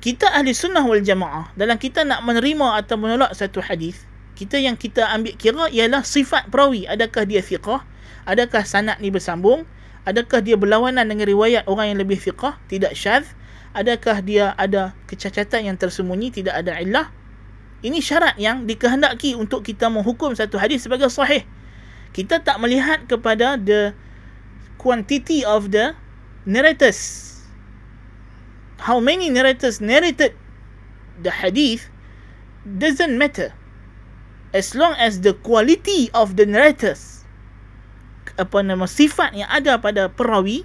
kita ahli sunnah wal jamaah, dalam kita nak menerima atau menolak satu hadis, yang kita ambil kira ialah sifat perawi. Adakah dia thiqah? Adakah sanad ni bersambung? Adakah dia berlawanan dengan riwayat orang yang lebih thiqah? Tidak syadz? Adakah dia ada kecacatan yang tersembunyi? Tidak ada illah? Ini syarat yang dikehendaki untuk kita menghukum satu hadis sebagai sahih. Kita tak melihat kepada the quantity of the narrators. How many narrators narrated the hadith doesn't matter. As long as the quality of the narrators, sifat yang ada pada perawi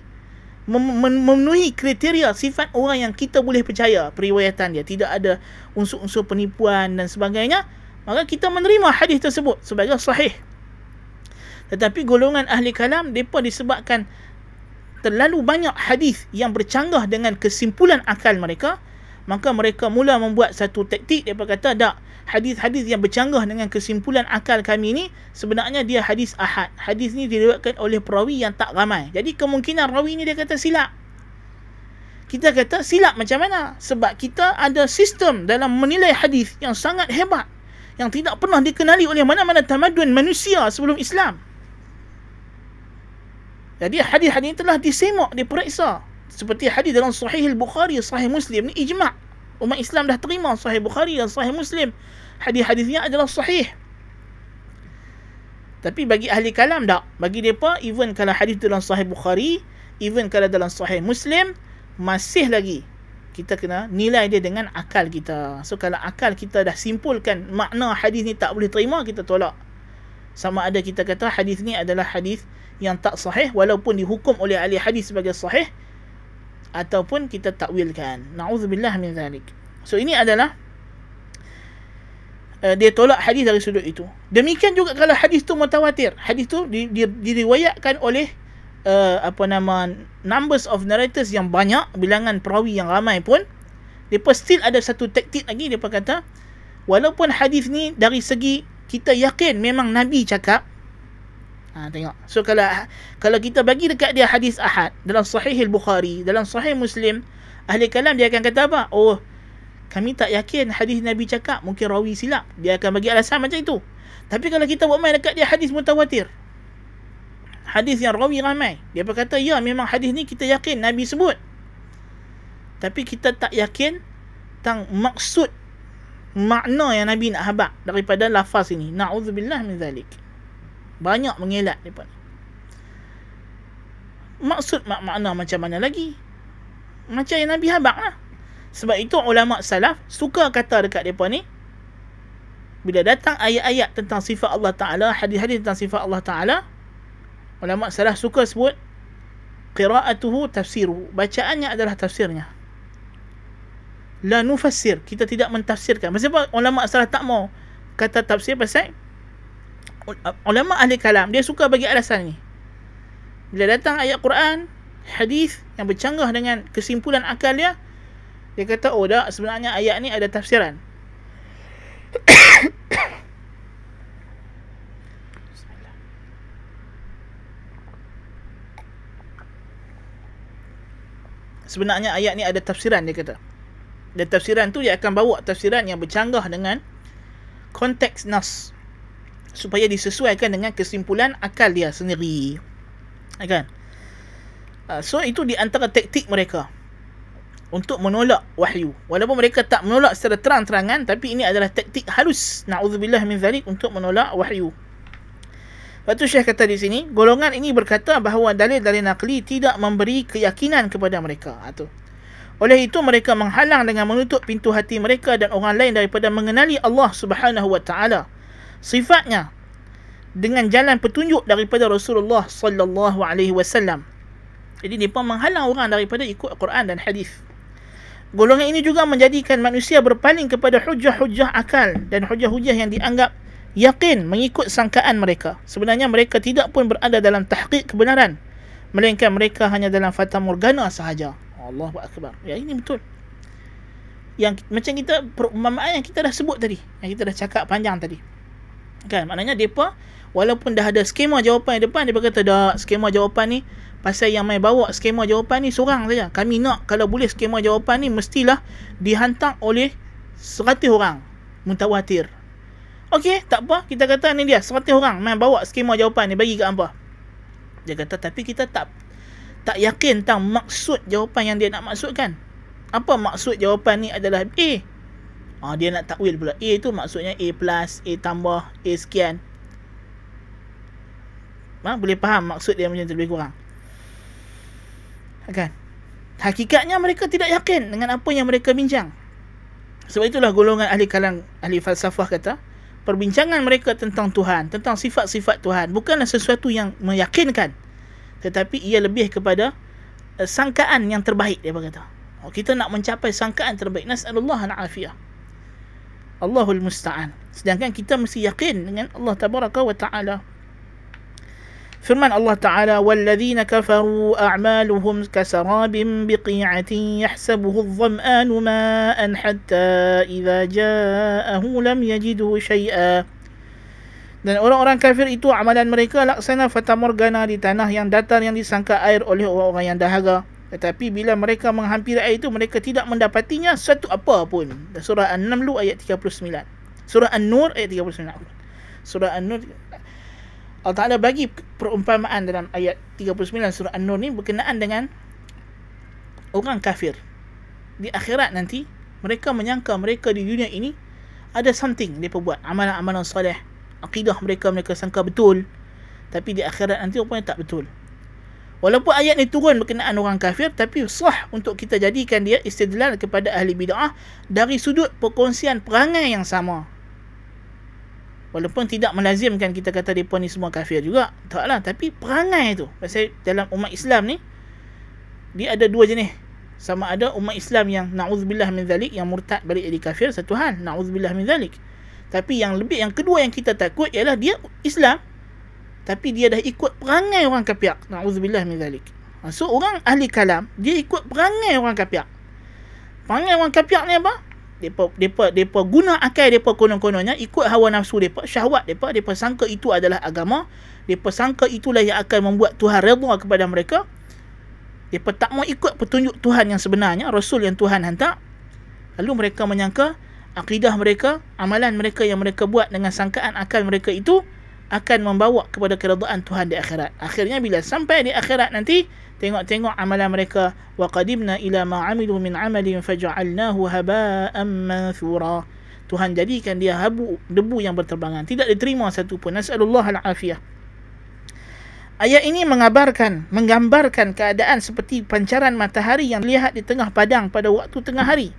memenuhi kriteria sifat orang yang kita boleh percaya periwayatan dia, tidak ada unsur-unsur penipuan dan sebagainya, maka kita menerima hadis tersebut sebagai sahih. Tetapi golongan ahli kalam, mereka disebabkan terlalu banyak hadis yang bercanggah dengan kesimpulan akal mereka, maka mereka mula membuat satu taktik. Mereka kata, tak, hadis-hadis yang bercanggah dengan kesimpulan akal kami ni sebenarnya dia hadis ahad. Hadis ni diriwayatkan oleh perawi yang tak ramai. Jadi kemungkinan rawi ni dia kata silap. Kita kata silap macam mana? Sebab kita ada sistem dalam menilai hadis yang sangat hebat, yang tidak pernah dikenali oleh mana-mana tamadun manusia sebelum Islam. Jadi hadis-hadis telah disemak, diperiksa. Seperti hadis dalam Sahih Al-Bukhari, Sahih Muslim ni ijma'. Umat Islam dah terima Sahih Bukhari dan Sahih Muslim. Hadis-hadisnya adalah sahih. Tapi bagi ahli kalam tak. Bagi mereka, even kalau hadis dalam Sahih Bukhari, even kalau dalam Sahih Muslim, masih lagi kita kena nilai dia dengan akal kita. So kalau akal kita dah simpulkan makna hadis ni tak boleh terima, kita tolak. Sama ada kita kata hadis ni adalah hadis yang tak sahih walaupun dihukum oleh ahli hadis sebagai sahih, ataupun kita takwilkan. Na'udzubillah min zalik. So ini adalah dia tolak hadis dari sudut itu. Demikian juga kalau hadis tu mutawatir. Hadis tu diriwayatkan oleh numbers of narrators yang banyak, bilangan perawi yang ramai pun, depa still ada satu taktik lagi. Depa kata walaupun hadis ni dari segi kita yakin memang Nabi cakap, tengok. So kalau kita bagi dekat dia hadis ahad dalam Sahih Al-Bukhari, dalam Sahih Muslim, ahli kalam dia akan kata apa? Oh, kami tak yakin hadis Nabi cakap, mungkin rawi silap. Dia akan bagi alasan macam itu. Tapi kalau kita buat main dekat dia hadis mutawatir, hadis yang rawi ramai, dia berkata, ya memang hadis ni kita yakin Nabi sebut, tapi kita tak yakin tentang maksud, makna yang Nabi nak habaq daripada lafaz ini. Na'udzubillah min zalik. Banyak mengelak mereka. Maksud makna macam mana lagi? Macam yang Nabi habaq lah. Sebab itu ulama salaf suka kata dekat mereka ni, bila datang ayat-ayat tentang sifat Allah Ta'ala, hadis-hadis tentang sifat Allah Ta'ala, ulama salaf suka sebut qira'atuhu tafsiruhu, bacaannya adalah tafsirnya. La nufassir, kita tidak mentafsirkan. Pasal apa ulama salaf tak mau kata tafsir? Pasal ulama ahli kalam dia suka bagi alasan ni. Bila datang ayat Quran, hadis yang bercanggah dengan kesimpulan akal dia, dia kata oh dah sebenarnya ayat ni ada tafsiran. Sebenarnya ayat ni ada tafsiran, dia kata. Dan tafsiran tu dia akan bawa tafsiran yang bercanggah dengan konteks nas, supaya disesuaikan dengan kesimpulan akal dia sendiri. Kan? So itu di antara taktik mereka untuk menolak wahyu. Walaupun mereka tak menolak secara terang-terangan, tapi ini adalah taktik halus, na'udzubillah min zalik, untuk menolak wahyu. Lepas tu Syekh kata di sini, golongan ini berkata bahawa dalil-dalil naqli tidak memberi keyakinan kepada mereka. Oleh itu mereka menghalang dengan menutup pintu hati mereka dan orang lain daripada mengenali Allah Subhanahu wa taala, sifatnya, dengan jalan petunjuk daripada Rasulullah sallallahu alaihi wasallam. Jadi mereka menghalang orang daripada ikut Quran dan hadis. Golongan ini juga menjadikan manusia berpaling kepada hujah-hujah akal dan hujah-hujah yang dianggap yakin mengikut sangkaan mereka. Sebenarnya mereka tidak pun berada dalam tahqiq kebenaran, melainkan mereka hanya dalam fata morgana sahaja. Allahu akbar. Ya, ini betul. Yang macam kita perumpamaan yang kita dah sebut tadi, yang kita dah cakap panjang tadi. Kan, maknanya depa walaupun dah ada skema jawapan di depan, depa kata dah skema jawapan ni pasal yang mai bawa skema jawapan ni seorang saja. Kami nak kalau boleh skema jawapan ni mestilah dihantar oleh 100 orang mutawatir. Okey, tak apa, kita kata ni dia 100 orang mai bawa skema jawapan ni bagi kat hangpa. Dia kata tapi kita tak yakin tentang maksud jawapan yang dia nak maksudkan. Apa maksud jawapan ni adalah A. Dia nak takwil pula. A tu maksudnya A plus, A tambah, A sekian. Boleh faham maksud dia macam tu lebih kurang. Kan? Hakikatnya mereka tidak yakin dengan apa yang mereka bincang. Sebab itulah golongan ahli kalam, ahli falsafah kata, perbincangan mereka tentang Tuhan, tentang sifat-sifat Tuhan, bukanlah sesuatu yang meyakinkan, tetapi ia lebih kepada sangkaan yang terbaik, dia berkata. Kita nak mencapai sangkaan terbaik. Nas'alullah al-afiyah. Allahul musta'an. Sedangkan kita mesti yakin dengan Allah tabaraka wa ta'ala. Firman Allah Ta'ala, وَالَّذِينَ كَفَرُوا أَعْمَالُهُمْ كَسَرَابٍ بِقِيعَةٍ يَحْسَبُهُ الظَّمْآنُ مَاءً حَتَّى إِذَا جَاءَهُ لَمْ يَجِدْهُ شَيْئًا. Dan orang-orang kafir itu amalan mereka laksana fata morgana di tanah yang datar yang disangka air oleh orang-orang yang dahaga. Tetapi bila mereka menghampiri air itu, mereka tidak mendapatinya satu apa pun. Surah An-Naml ayat 39. Surah An-Nur ayat 39. Surah An-Nur, Allah Ta'ala bagi perumpamaan dalam ayat 39 surah An-Nur ni berkenaan dengan orang kafir. Di akhirat nanti, mereka menyangka mereka di dunia ini ada something mereka buat, amalan-amalan soleh, akidah mereka sangka betul, tapi di akhirat nanti rupanya tak betul. Walaupun ayat ni turun berkenaan orang kafir, tapi sah untuk kita jadikan dia istidlal kepada ahli bid'ah dari sudut perkongsian perangai yang sama. Walaupun tidak melazimkan kita kata mereka ni semua kafir juga, taklah, tapi perangai tu. Pasal dalam umat Islam ni, dia ada dua jenis. Sama ada umat Islam yang na'udzubillah min zalik, yang murtad balik jadi kafir, satu hal, na'udzubillah min zalik. Tapi yang kedua yang kita takut ialah dia Islam, tapi dia dah ikut perangai orang kafir. Na'udzubillah min zalik. So orang ahli kalam, dia ikut perangai orang kafir. Perangai orang kafir ni apa? Depa guna akal depa konon-kononnya, ikut hawa nafsu depa, syahwat depa sangka itu adalah agama, depa sangka itulah yang akan membuat Tuhan redha kepada mereka. Depa tak mau ikut petunjuk Tuhan yang sebenarnya, Rasul yang Tuhan hantar. Lalu mereka menyangka akidah mereka, amalan mereka yang mereka buat dengan sangkaan akal mereka itu akan membawa kepada keredaan Tuhan di akhirat. Akhirnya bila sampai di akhirat nanti, tengok-tengok amalan mereka, wa qadimna ila ma amilu min amalin faj'alnahu haba'an manthura. Tuhan jadikan dia debu yang berterbangan, tidak diterima satu pun. Nas'alullah al-afiyah. Ayat ini menggambarkan keadaan seperti pancaran matahari yang dilihat di tengah padang pada waktu tengah hari.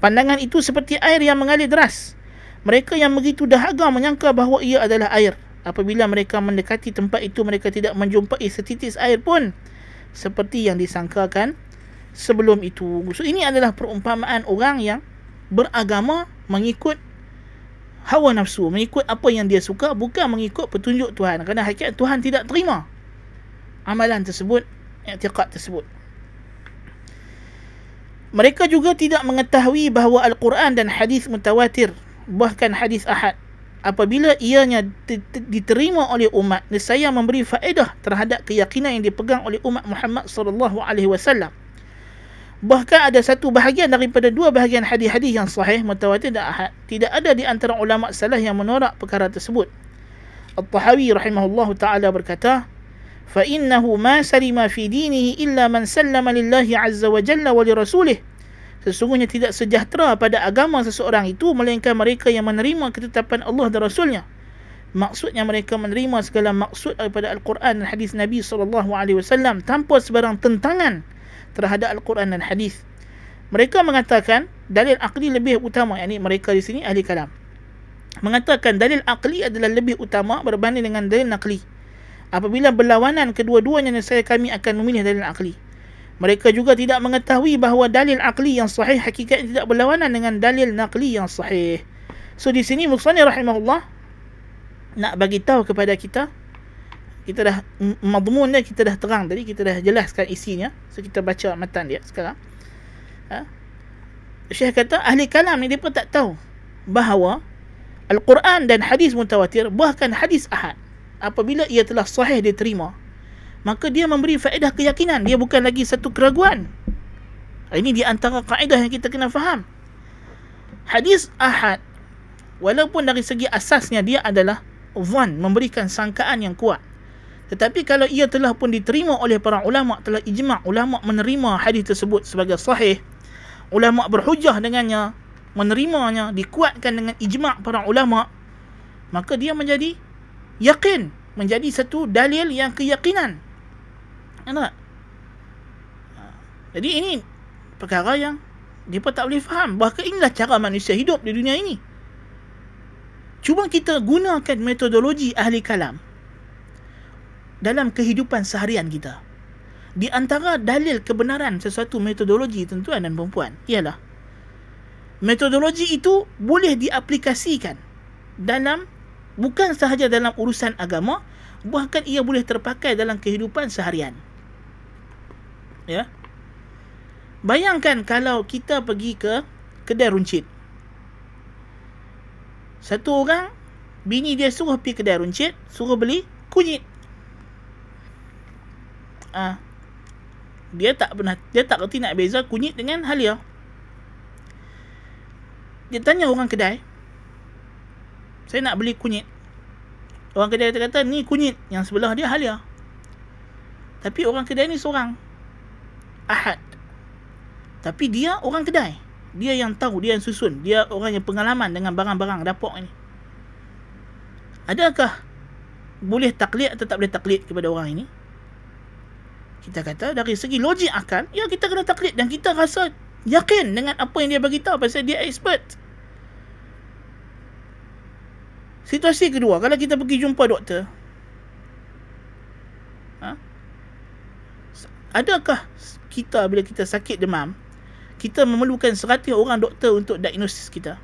Pandangan itu seperti air yang mengalir deras. Mereka yang begitu dahaga menyangka bahawa ia adalah air. Apabila mereka mendekati tempat itu, mereka tidak menjumpai setitis air pun, seperti yang disangkakan sebelum itu. So ini adalah perumpamaan orang yang beragama mengikut hawa nafsu, mengikut apa yang dia suka, bukan mengikut petunjuk Tuhan. Kerana hakikat Tuhan tidak terima amalan tersebut, i'tiqad tersebut. Mereka juga tidak mengetahui bahawa Al-Quran dan hadis mutawatir, bahkan hadis ahad, apabila ianya diterima oleh umat, nescaya memberi faedah terhadap keyakinan yang dipegang oleh umat Muhammad sallallahu alaihi wasallam. Bahkan ada satu bahagian daripada dua bahagian hadis-hadis yang sahih, mutawatir dan ahad, tidak ada di antara ulama salaf yang menolak perkara tersebut. At-Tahawi rahimahullahu taala berkata, fa innahu ma salima fi dinihi illa man sallama lillahi azza wa jalla wa li rasulih. Sesungguhnya tidak sejahtera pada agama seseorang itu melainkan mereka yang menerima ketetapan Allah dan Rasulnya. Maksudnya mereka menerima segala maksud daripada Al-Quran dan hadis Nabi SAW tanpa sebarang tentangan terhadap Al-Quran dan hadis. Mereka mengatakan dalil akli lebih utama, yakni mereka di sini ahli kalam mengatakan dalil akli adalah lebih utama berbanding dengan dalil nakli. Apabila berlawanan kedua-duanya, nescaya kami akan memilih dalil akli. Mereka juga tidak mengetahui bahawa dalil akli yang sahih hakikatnya tidak berlawanan dengan dalil nakli yang sahih. So di sini Musannif rahimahullah nak bagi tahu kepada kita, kita dah madmun dia, kita dah terang tadi, kita dah jelaskan isinya. So kita baca matan dia sekarang. Syekh kata ahli kalam ni mereka tak tahu bahawa Al-Quran dan hadis mutawatir, bahkan hadis ahad, apabila ia telah sahih diterima, maka dia memberi faedah keyakinan, dia bukan lagi satu keraguan. Ini di antara kaedah yang kita kena faham. Hadis ahad, walaupun dari segi asasnya dia adalah zan, memberikan sangkaan yang kuat, tetapi kalau ia telah pun diterima oleh para ulama, telah ijma' ulama menerima hadis tersebut sebagai sahih, ulama berhujah dengannya, menerimanya, dikuatkan dengan ijma' para ulama, maka dia menjadi yakin, menjadi satu dalil yang keyakinan. Tak? Jadi ini perkara yang mereka tak boleh faham. Bahkan inilah cara manusia hidup di dunia ini. Cuba kita gunakan metodologi ahli kalam dalam kehidupan seharian kita. Di antara dalil kebenaran sesuatu metodologi tuan-tuan dan perempuan ialah metodologi itu boleh diaplikasikan dalam, bukan sahaja dalam urusan agama, bahkan ia boleh terpakai dalam kehidupan seharian. Ya. Bayangkan kalau kita pergi ke kedai runcit. Satu orang, bini dia suruh pergi kedai runcit, suruh beli kunyit. Dia tak kerti nak beza kunyit dengan halia. Dia tanya orang kedai, saya nak beli kunyit. Orang kedai kata, ni kunyit, yang sebelah dia halia. Tapi orang kedai ni seorang ahad. Tapi dia orang kedai, dia yang tahu, dia yang susun, dia orang yang pengalaman dengan barang-barang dapur ni. Adakah boleh taklid atau tak boleh taklid kepada orang ini? Kita kata dari segi logik akal, ya kita kena taklid, dan kita rasa yakin dengan apa yang dia bagi tahu pasal dia expert. Situasi kedua, kalau kita pergi jumpa doktor, adakah kita bila kita sakit demam, kita memerlukan 100 orang doktor untuk diagnosis kita?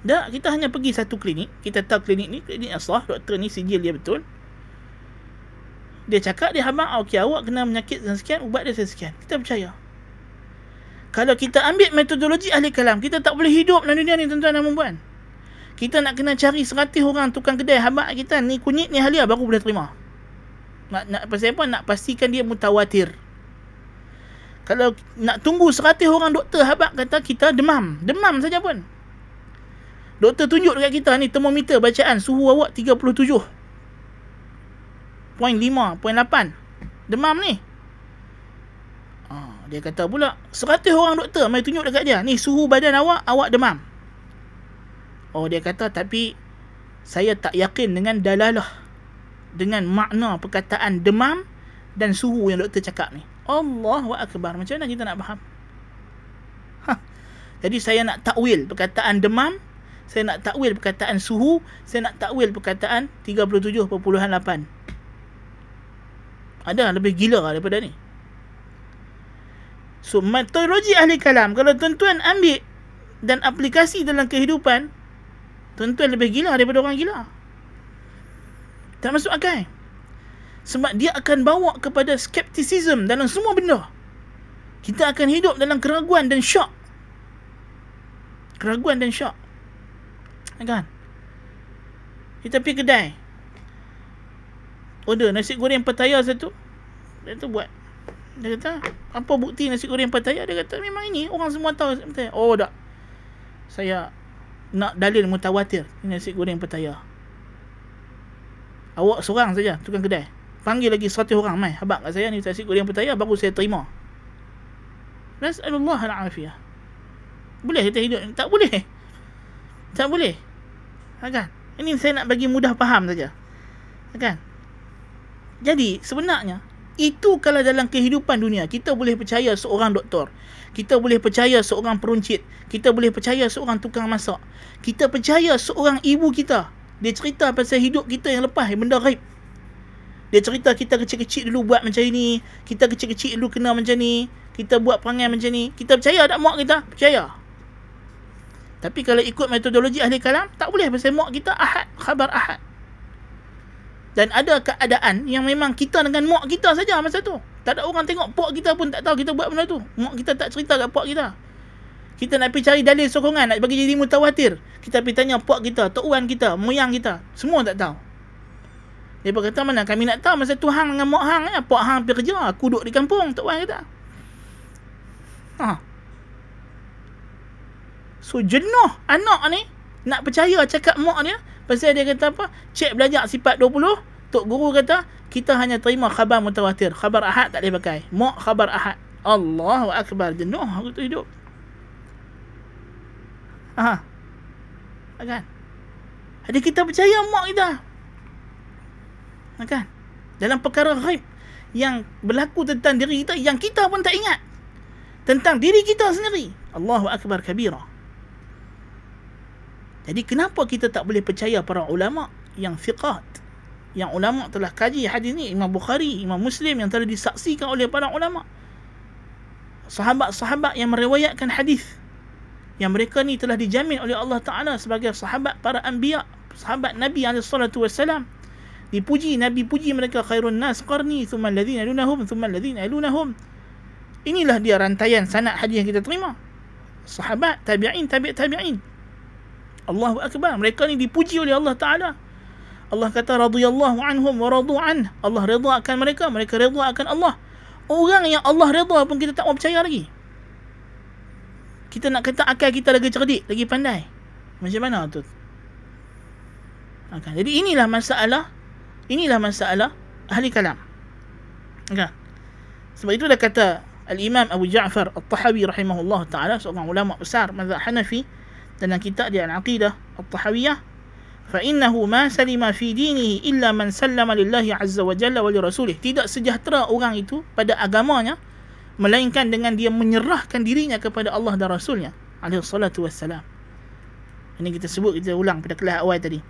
Tak, kita hanya pergi satu klinik, kita tahu klinik ni klinik asah, doktor ni sijil dia betul. Dia cakap, dia habang, okey, awak kena penyakit sekian, ubat dia sekian. Kita percaya. Kalau kita ambil metodologi ahli kalam, kita tak boleh hidup dalam dunia ni tuan-tuan dan puan. Kita nak kena cari 100 orang tukang kedai habaq kita, ni kunyit ni halia, baru boleh terima. Nak pasal apa? Nak pastikan dia mutawatir. Kalau nak tunggu 100 orang doktor habaq kata kita demam saja pun, doktor tunjuk dekat kita, ni termometer bacaan suhu awak 37.5, 0.8 demam ni. Dia kata pula 100 orang doktor mai tunjuk dekat dia, ni suhu badan awak demam. Dia kata, tapi saya tak yakin dengan dalalah, dengan makna perkataan demam dan suhu yang doktor cakap ni. Allahu Akbar. Macam mana kita nak faham? Jadi saya nak takwil perkataan demam, saya nak takwil perkataan suhu, saya nak takwil perkataan 37.8. Ada lebih gila daripada ni? So metodologi ahli kalam, kalau tuan-tuan ambil dan aplikasi dalam kehidupan, tuan-tuan lebih gila daripada orang gila. Tak masuk akal. Sebab dia akan bawa kepada skepticism dalam semua benda. Kita akan hidup dalam keraguan dan syak. Keraguan dan syak. Kan? Kita pergi kedai, order nasi goreng Pattaya satu. Dia tu buat. Dia kata, apa bukti nasi goreng Pattaya? Dia kata, memang ini orang semua tahu. Oh tak, saya nak dalil mutawatir nasi goreng Pattaya. Awak seorang saja tukang kedai, panggil lagi 100 orang, mai habaq kat saya ni nasi goreng Pattaya, baru saya terima. Nas'alullah al-afiyah. Boleh kita hidup? Tak boleh. Tak boleh. Kan? Ini saya nak bagi mudah faham saja. Kan? Jadi sebenarnya itu kalau dalam kehidupan dunia kita boleh percaya seorang doktor, kita boleh percaya seorang peruncit, kita boleh percaya seorang tukang masak, kita percaya seorang ibu kita, dia cerita pasal hidup kita yang lepas, benda ghaib. Dia cerita kita kecil-kecil dulu buat macam ni, kita kecil-kecil dulu kena macam ni, kita buat perangai macam ni. Kita percaya tak mak kita? Percaya. Tapi kalau ikut metodologi ahli kalam, tak boleh pasal mak kita ahad, khabar ahad. Dan ada keadaan yang memang kita dengan mak kita saja masa tu. Tak ada orang tengok, pak kita pun tak tahu kita buat benda tu. Mak kita tak cerita kat pak kita. Kita nak pergi cari dalil sokongan, nak bagi jadi mutawatir, kita pergi tanya pak kita, tok wan kita, moyang kita, semua tak tahu. Dia berkata, mana kami nak tahu masa tu hang dengan mak hang, pak hang pergi kerja, aku duduk di kampung, tok wan kata. So jenuh anak ni nak percaya cakap mak dia, pasal dia kata apa? Cik belajar sifat 20, tok guru kata kita hanya terima khabar mutawatir, khabar ahad tak boleh pakai. Mak khabar ahad. Allahu akbar, jenuh aku tu hidup. Kan? Jadi kita percaya mak kita. Kan? Dalam perkara ghaib yang berlaku tentang diri kita, yang kita pun tak ingat, tentang diri kita sendiri. Allahu akbar kabira. Jadi kenapa kita tak boleh percaya para ulama yang thiqat, yang ulama telah kaji hadis ni, Imam Bukhari, Imam Muslim, yang telah disaksikan oleh para ulama, sahabat-sahabat yang meriwayatkan hadis, yang mereka ni telah dijamin oleh Allah Ta'ala sebagai sahabat para anbiya, sahabat Nabi SAW. Dipuji, Nabi puji mereka, khairun nas qarni, thumma alladhina yalunahum, thumma alladhina yalunahum. Inilah dia rantaian sanad hadis yang kita terima. Sahabat, tabi'in, tabi'in. Allahu akbar. Mereka ni dipuji oleh Allah Ta'ala. Allah kata radhiyallahu anhum wa radu an. Allah redha akan mereka, mereka redha akan Allah. Orang yang Allah redha pun kita tak mau percaya lagi. Kita nak kata akal kita lagi cerdik, lagi pandai. Macam mana tu? Jadi inilah masalah ahli kalam. Okay. Sebab itu dah kata Al-Imam Abu Ja'far At-Tahawi rahimahullah ta'ala, seorang ulama besar mazhab Hanafi, dalam kitab dia Al-Aqidah At-Tahawiyah, فَإِنَّهُ مَا سَلِمَ فِي دِينِهِ إِلَّا مَنْ سَلَّمَ لِلَّهِ عَزَّ وَجَلَّ وَلِرَسُولِهِ. Tidak sejahtera orang itu pada agamanya, melainkan dengan dia menyerahkan dirinya kepada Allah dan Rasulnya alaihi salatu wassalam. Ini kita sebut, kita ulang pada kelas awal tadi.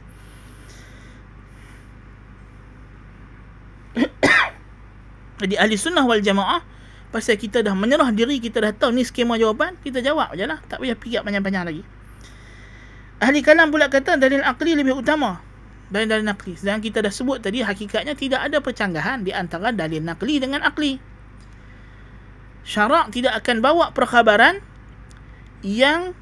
Jadi ahli sunnah wal jamaah, pasal kita dah menyerah diri, kita dah tahu ni skema jawapan, kita jawab je lah, tak payah fikir panjang-panjang lagi. Ahli kalam pula kata dalil akli lebih utama dari dalil nakli. Sedangkan kita dah sebut tadi, hakikatnya tidak ada percanggahan di antara dalil nakli dengan akli. Syarak tidak akan bawa perkhabaran yang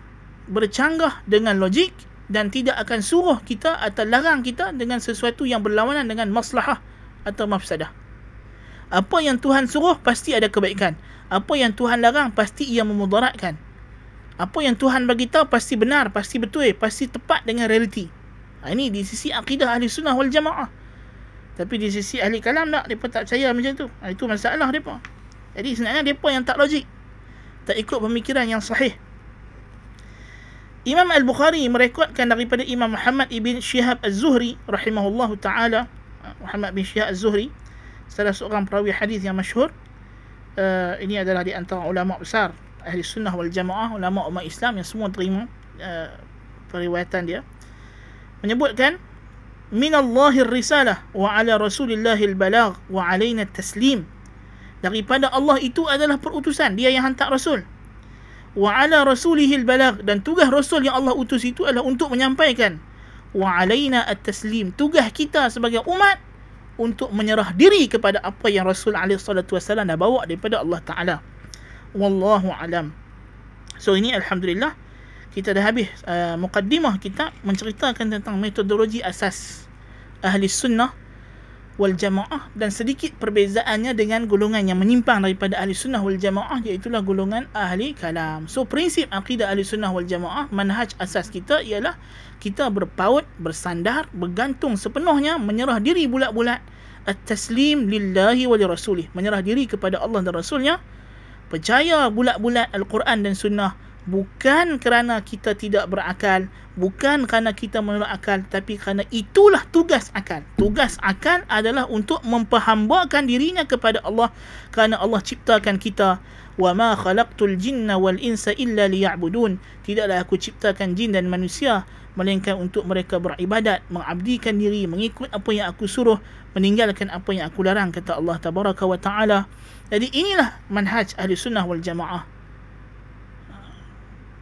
bercanggah dengan logik, dan tidak akan suruh kita atau larang kita dengan sesuatu yang berlawanan dengan maslahah atau mafsadah. Apa yang Tuhan suruh pasti ada kebaikan, apa yang Tuhan larang pasti ia memudaratkan. Apa yang Tuhan bagi tahu pasti benar, pasti betul, pasti tepat dengan realiti. Ini di sisi akidah ahli sunnah wal jamaah. Tapi di sisi ahli kalam tak, mereka tak percaya macam tu. Itu masalah mereka. Jadi sebenarnya mereka yang tak logik, tak ikut pemikiran yang sahih. Imam Al-Bukhari merekodkan daripada Imam Muhammad ibn Shihab Az-Zuhri rahimahullahu ta'ala. Muhammad bin Shihab Az-Zuhri, salah seorang perawi hadis yang masyhur. Ini adalah di antara ulama besar ahli sunnah wal jamaah, ulama umat Islam yang semua terima periwayatan dia. Menyebutkan, minallahi risalah wa ala rasulillahil balagh wa alaina taslim. Daripada Allah itu adalah perutusan, dia yang hantar rasul. Wa ala rasulihil balagh, dan tugas rasul yang Allah utus itu adalah untuk menyampaikan. Wa alaina at-taslim, tugas kita sebagai umat untuk menyerah diri kepada apa yang Rasul alaihi salatu wasallam dah bawa daripada Allah Taala. Wallahu alam. So ini alhamdulillah kita dah habis muqaddimah kita menceritakan tentang metodologi asas ahli sunnah wal jamaah, dan sedikit perbezaannya dengan golongan yang menyimpang daripada ahli sunnah wal jamaah, iaitulah golongan ahli kalam. So prinsip akidah ahli sunnah wal jamaah, manhaj asas kita ialah kita berpaut, bersandar, bergantung sepenuhnya, menyerah diri bulat-bulat, at-taslim lillahi wa li rasulih, menyerah diri kepada Allah dan Rasulnya, percaya bulat-bulat Al-Quran dan Sunnah, bukan kerana kita tidak berakal, bukan kerana kita menolak akal, tapi kerana itulah tugas akal. Tugas akal adalah untuk memperhambakan dirinya kepada Allah, kerana Allah ciptakan kita. Wa ma khalaqtul jinna wal insa illa liya'budun, tidaklah aku ciptakan jin dan manusia melainkan untuk mereka beribadat, mengabdikan diri, mengikut apa yang aku suruh, meninggalkan apa yang aku larang, kata Allah tabaraka wa taala. Jadi inilah manhaj ahli sunnah wal jamaah.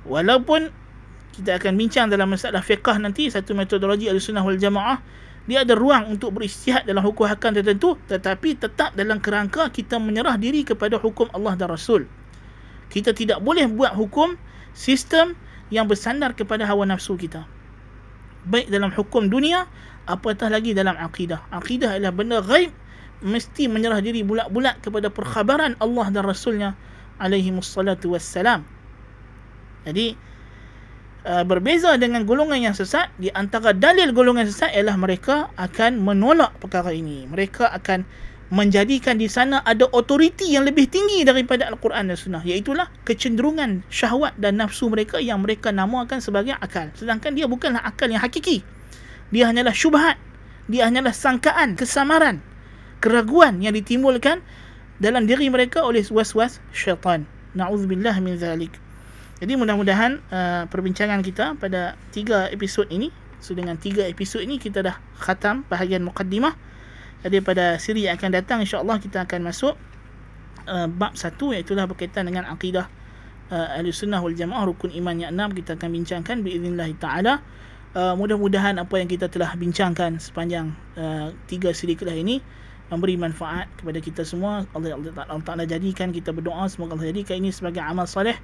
Walaupun kita akan bincang dalam masalah fiqh nanti, satu metodologi Ahlussunnah wal Jamaah, dia ada ruang untuk beristihad dalam hukum hakam tertentu, tetapi tetap dalam kerangka kita menyerah diri kepada hukum Allah dan Rasul. Kita tidak boleh buat hukum sistem yang bersandar kepada hawa nafsu kita, baik dalam hukum dunia apatah lagi dalam akidah. Akidah adalah benda ghaib, mesti menyerah diri bulat-bulat kepada perkhabaran Allah dan Rasulnya alaihi wassalatu wassalam. Jadi berbeza dengan golongan yang sesat, di antara dalil golongan sesat ialah mereka akan menolak perkara ini. Mereka akan menjadikan di sana ada otoriti yang lebih tinggi daripada Al-Quran dan Sunnah, iaitulah kecenderungan syahwat dan nafsu mereka yang mereka namakan sebagai akal. Sedangkan dia bukanlah akal yang hakiki. Dia hanyalah syubhat, dia hanyalah sangkaan, kesamaran, keraguan yang ditimbulkan dalam diri mereka oleh was-was syaitan. Na'udzubillah min zalik. Jadi mudah-mudahan perbincangan kita pada 3 episod ini, so dengan 3 episod ini kita dah khatam bahagian muqaddimah. Jadi pada siri yang akan datang insya-Allah kita akan masuk bab 1, iaitu berkaitan dengan akidah Ahlussunnah wal Jamaah, rukun iman yang 6 kita akan bincangkan biiznillah taala. Mudah-mudahan apa yang kita telah bincangkan sepanjang 3 siri kelas ini memberi manfaat kepada kita semua. Allah Ta'ala jadikan, kita berdoa semoga Allah jadikan ini sebagai amal soleh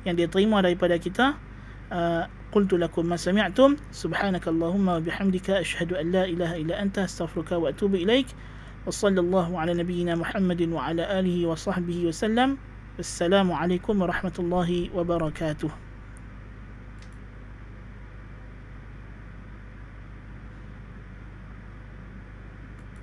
yang dia terima daripada kita. Qultu lakum ma sami'tum, subhanakallahumma wa bihamdika, asyhadu an la ilaha illa anta, astaghfiruka wa atubu ilaik. Wa sallallahu ala nabiyyina Muhammadin wa ala alihi wa sahbihi wa sallam. Wassalamu alaikum warahmatullahi wabarakatuh.